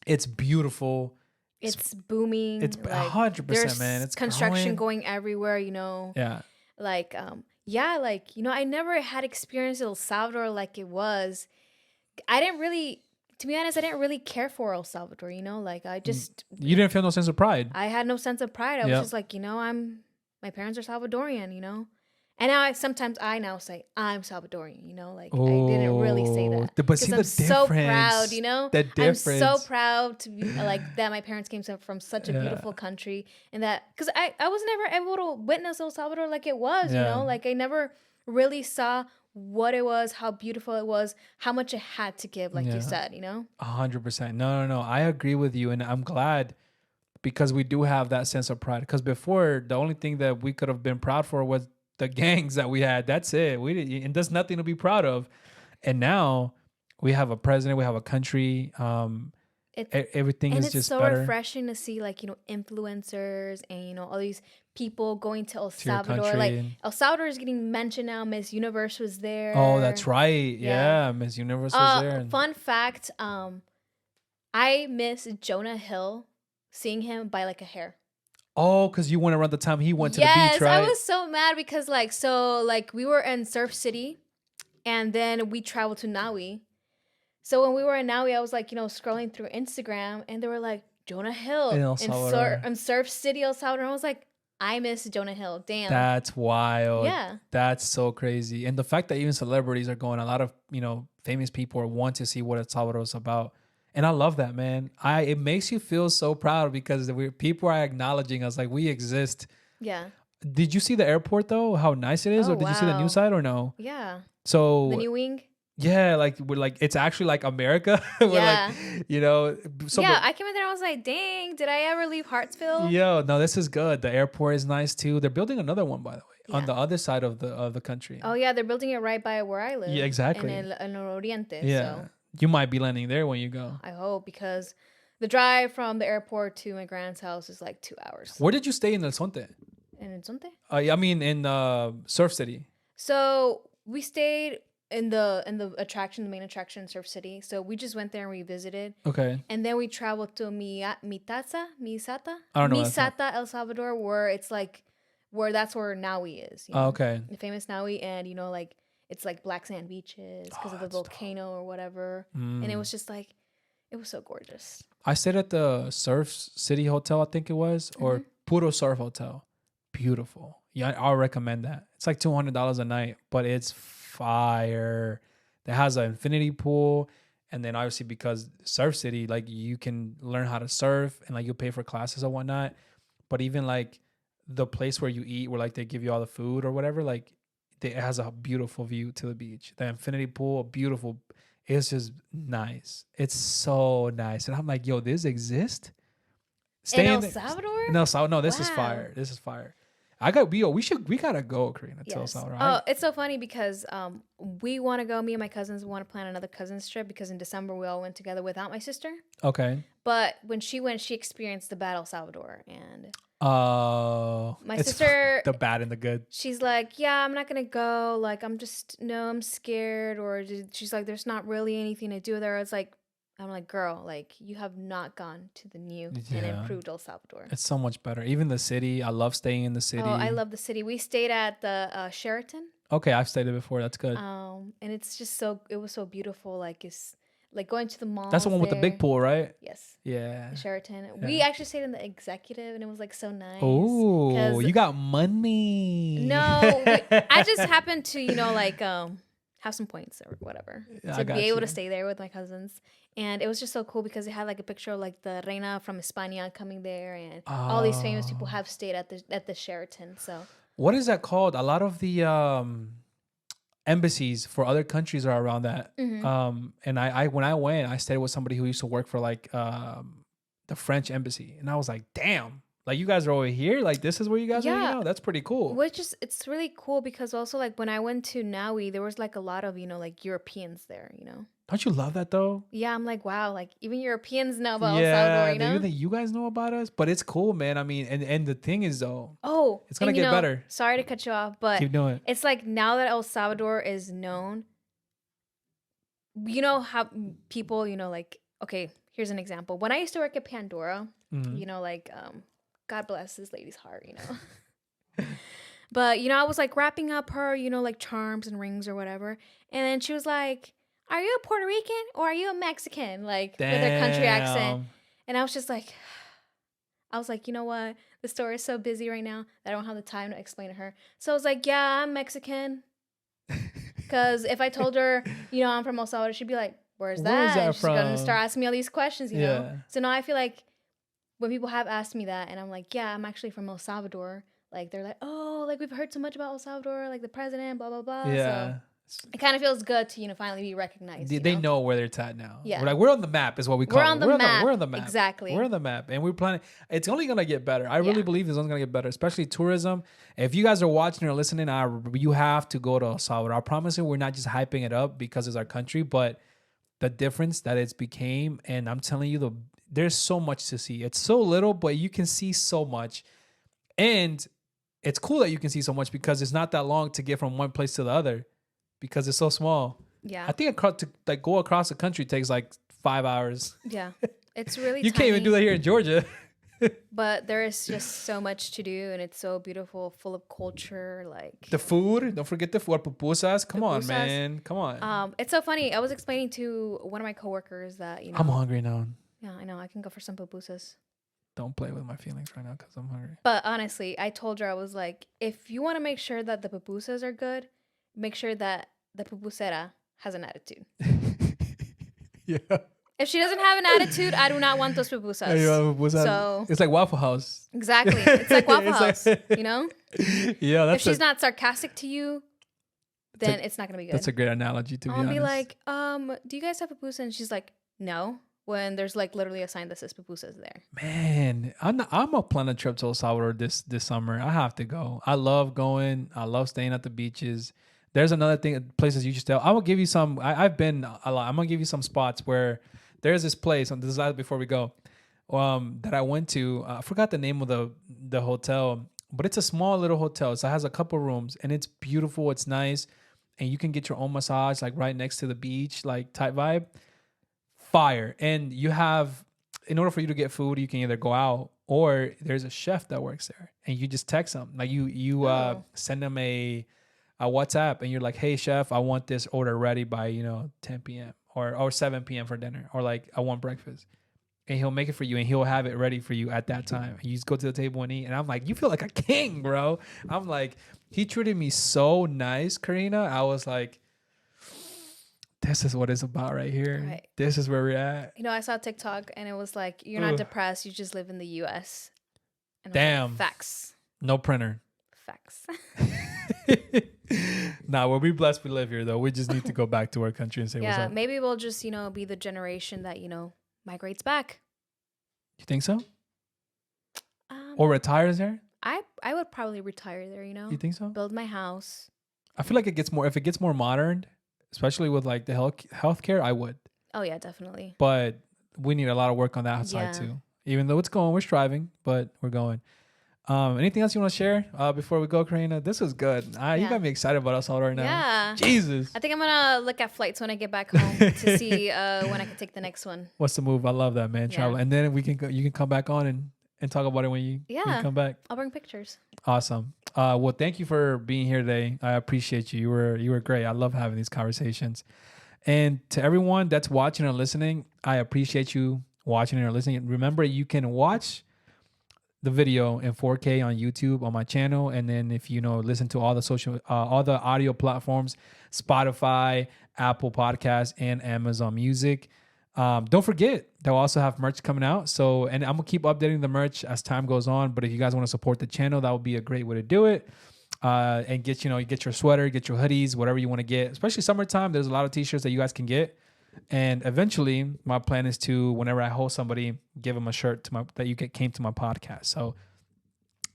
it's beautiful, it's booming, it's 100%, man. It's construction going everywhere, like I never had experienced El Salvador like it was. To be honest, I didn't really care for El Salvador, like I just you didn't feel no sense of pride. I had no sense of pride. I was just like, my parents are Salvadorian, And now sometimes I now say I'm Salvadorian, like I didn't really say that. But see, I'm so proud, The difference. I'm so proud to be like that. My parents came from such a beautiful country, and that because I was never able to witness El Salvador like it was, like I never really saw what it was, how beautiful it was, how much it had to give, like you said, 100%. No. I agree with you. And I'm glad because we do have that sense of pride. Because before, the only thing that we could have been proud for was the gangs that we had. That's it. And there's nothing to be proud of. And now we have a president, we have a country. Everything is just so better. Refreshing to see, like, influencers and, all these people going to El Salvador. Like, El Salvador is getting mentioned now. Miss Universe was there. Oh, that's right. Yeah, Miss Universe was there. Fun fact, I miss Jonah Hill, seeing him by, like, a hair. Oh, because you went around the time he went to the beach, right? Yes, I was so mad because, we were in Surf City, and then we traveled to Naui. So when we were in Naui, I was like, scrolling through Instagram, and they were like, Jonah Hill in Surf City, El Salvador. And I was like, I miss Jonah Hill. Damn. That's wild. Yeah. That's so crazy. And the fact that even celebrities are going, a lot of, famous people want to see what El Salvador is about. And I love that, man. It makes you feel so proud because people are acknowledging us, like we exist. Yeah. Did you see the airport though? How nice it is? Or did you see the new side or no? Yeah. So the new wing? Yeah, it's actually like America. Yeah. So I came in there and I was like, dang, did I ever leave Hartsville? Yo, no, this is good. The airport is nice too. They're building another one, by the way, on the other side of the country. Oh yeah, they're building it right by where I live. Yeah, exactly. In El Oriente. Yeah. So. You might be landing there when you go. I hope, because the drive from the airport to my grand's house is like 2 hours. Where did you stay in El Zonte? In El Zonte? In Surf City. So we stayed in the main attraction in Surf City. So we just went there and we visited. Okay. And then we traveled to Misata, I don't know. Misata, El Salvador, where it's like that's where Naui is. Okay. The famous Naui, and it's like black sand beaches because of the volcano or whatever. And it was just like, it was so gorgeous. I stayed at the Surf City Hotel, I think it was, or Puro Surf Hotel. Beautiful. Yeah, I'll recommend that. It's like $200 a night, but it's fire. It has an infinity pool. And then obviously because Surf City, like you can learn how to surf and like you pay for classes or whatnot. But even like the place where you eat, where like they give you all the food or whatever, like it has a beautiful view to the beach. The infinity pool, beautiful. It's just nice. It's so nice. And I'm like, yo, this exists? In El Salvador? No, this is fire. This is fire. We gotta go, Karyna, to El Salvador. Oh, it's so funny because we want to go. Me and my cousins want to plan another cousins trip because in December we all went together without my sister. Okay. But when she went, she experienced the bad El Salvador, and my sister, the bad and the good. She's like, yeah, I'm not gonna go. Like, I'm scared. Or she's like, there's not really anything to do there. I'm like, girl, like you have not gone to the new and improved El Salvador. It's so much better. Even the city, I love staying in the city. Oh, I love the city. We stayed at the Sheraton. Okay, I've stayed there before. That's good. And it's just it was so beautiful. Like it's like going to the mall. That's the one with the big pool, right? Yes. Yeah. The Sheraton. Yeah. We actually stayed in the executive, and it was like so nice. Oh, you got money. No, I just happened to have some points or whatever to be able to stay there with my cousins. And it was just so cool because it had like a picture of like the Reina from Hispanic coming there, and all these famous people have stayed at the Sheraton. So what is that called? A lot of the embassies for other countries are around that. Mm-hmm. And I when I went, I stayed with somebody who used to work for like the French embassy, and I was like, damn. Like, you guys are over here? Like, this is where you guys are hanging out? That's pretty cool. It's really cool because also, like, when I went to Naui, there was, like, a lot of, like, Europeans there, Don't you love that, though? Yeah, I'm like, wow, like, even Europeans know about El Salvador, do you think you guys know about us? But it's cool, man. I mean, and the thing is, though, it's going to get better. Sorry to cut you off, but keep doing it. It's like, now that El Salvador is known, you know how people, like, okay, here's an example. When I used to work at Pandora, God bless this lady's heart, But, I was like wrapping up her, like charms and rings or whatever. And then she was like, are you a Puerto Rican or are you a Mexican? Like, with a country accent. And I was just like, you know what? The store is so busy right now that I don't have the time to explain to her. So I was like, yeah, I'm Mexican. Because if I told her, I'm from El Salvador, she'd be like, where's that? She's going to start asking me all these questions, know? So now I feel like, when people have asked me that and I'm like, yeah, I'm actually from El Salvador. Like, they're like, oh, like we've heard so much about El Salvador, like the president, blah, blah, blah. Yeah. it kind of feels good to, finally be recognized. They know where they're at now. Yeah. We're on the map is what we call it. We're on the map. Exactly. We're on the map. And we're planning. It's only going to get better. I really believe it's only going to get better, especially tourism. If you guys are watching or listening, you have to go to El Salvador. I promise you, we're not just hyping it up because it's our country, but the difference that it's became. And I'm telling you, there's so much to see. It's so little, but you can see so much. And it's cool that you can see so much because it's not that long to get from one place to the other. Because it's so small. Yeah. I think to go across the country takes like 5 hours. Yeah. It's really You can't even do that here in Georgia. But there is just so much to do, and it's so beautiful, full of culture. Like the food. Don't forget the food. Pupusas. Come on, man. Come on. It's so funny. I was explaining to one of my coworkers that, I'm hungry now. Yeah, I know. I can go for some pupusas. Don't play with my feelings right now because I'm hungry. But honestly, I told her, I was like, if you want to make sure that the pupusas are good, make sure that the pupusera has an attitude. Yeah. If she doesn't have an attitude, I do not want those pupusas. So it's like Waffle House. Exactly. It's like Waffle House, Yeah. If she's not sarcastic to you, then it's not going to be good. That's a great analogy, to be honest. I'll be like, do you guys have pupusa? And she's like, no. When there's like literally a sign that says pupusas there. Man, I'm gonna plan a trip to El Salvador this summer. I have to go. I love going. I love staying at the beaches. There's another thing, places you should stay. I will give you some. I've been a lot. I'm gonna give you some spots where there's this place. And this is before we go. That I went to. I forgot the name of the hotel, but it's a small little hotel. So it has a couple rooms, and it's beautiful. It's nice, and you can get your own massage like right next to the beach, like type vibe. Fire. And you have, in order for you to get food, you can either go out or there's a chef that works there, and you just text them. Like you send them a WhatsApp, and you're like, hey chef, I want this order ready by 10 p.m. or 7 p.m. for dinner, or like I want breakfast, and he'll make it for you, and he'll have it ready for you at that time. And you just go to the table and eat. And I'm like, you feel like a king, bro. I'm like, he treated me so nice, Karyna. I was like, this is what it's about right here. Right. This is where we're at. I saw TikTok, and it was like, you're not depressed. You just live in the U.S. And damn. Like, facts. No printer. Facts. Nah, we'll be blessed we live here, though. We just need to go back to our country and say what's up. Yeah, maybe we'll just, be the generation that, migrates back. You think so? Or retires there? I would probably retire there, You think so? Build my house. I feel like if it gets more modern, especially with like the healthcare, I would. Oh yeah, definitely. But we need a lot of work on that side too. Even though we're striving, but we're going. Anything else you want to share before we go, Karyna? This was good. You got me excited about El Salvador now. Yeah. Jesus. I think I'm gonna look at flights when I get back home to see when I can take the next one. What's the move? I love that, man. Travel, and then you can come back on and talk about it when you come back. I'll bring pictures. Awesome. Well, thank you for being here today. I appreciate you. You were great. I love having these conversations. And to everyone that's watching or listening, I appreciate you watching or listening. Remember, you can watch the video in 4K on YouTube on my channel, and then if listen to all the all the audio platforms, Spotify, Apple Podcasts, and Amazon Music. Don't forget, they'll also have merch coming out. So, and I'm gonna keep updating the merch as time goes on. But if you guys want to support the channel, that would be a great way to do it. And get you get your sweater, get your hoodies, whatever you want to get. Especially summertime, there's a lot of t-shirts that you guys can get. And eventually, my plan is to, whenever I host somebody, give them a shirt came to my podcast. So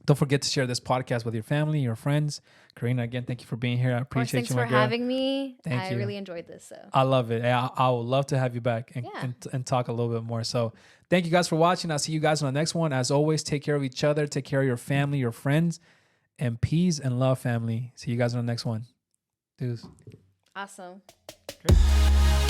don't forget to share this podcast with your family, your friends. Karyna, again, thank you for being here. I appreciate you, my girl. Thanks for having me. Thank you. I really enjoyed this. So I love it. I would love to have you back and talk a little bit more. So thank you guys for watching. I'll see you guys on the next one. As always, take care of each other. Take care of your family, your friends, and peace and love, family. See you guys on the next one. Deuce. Awesome. Great.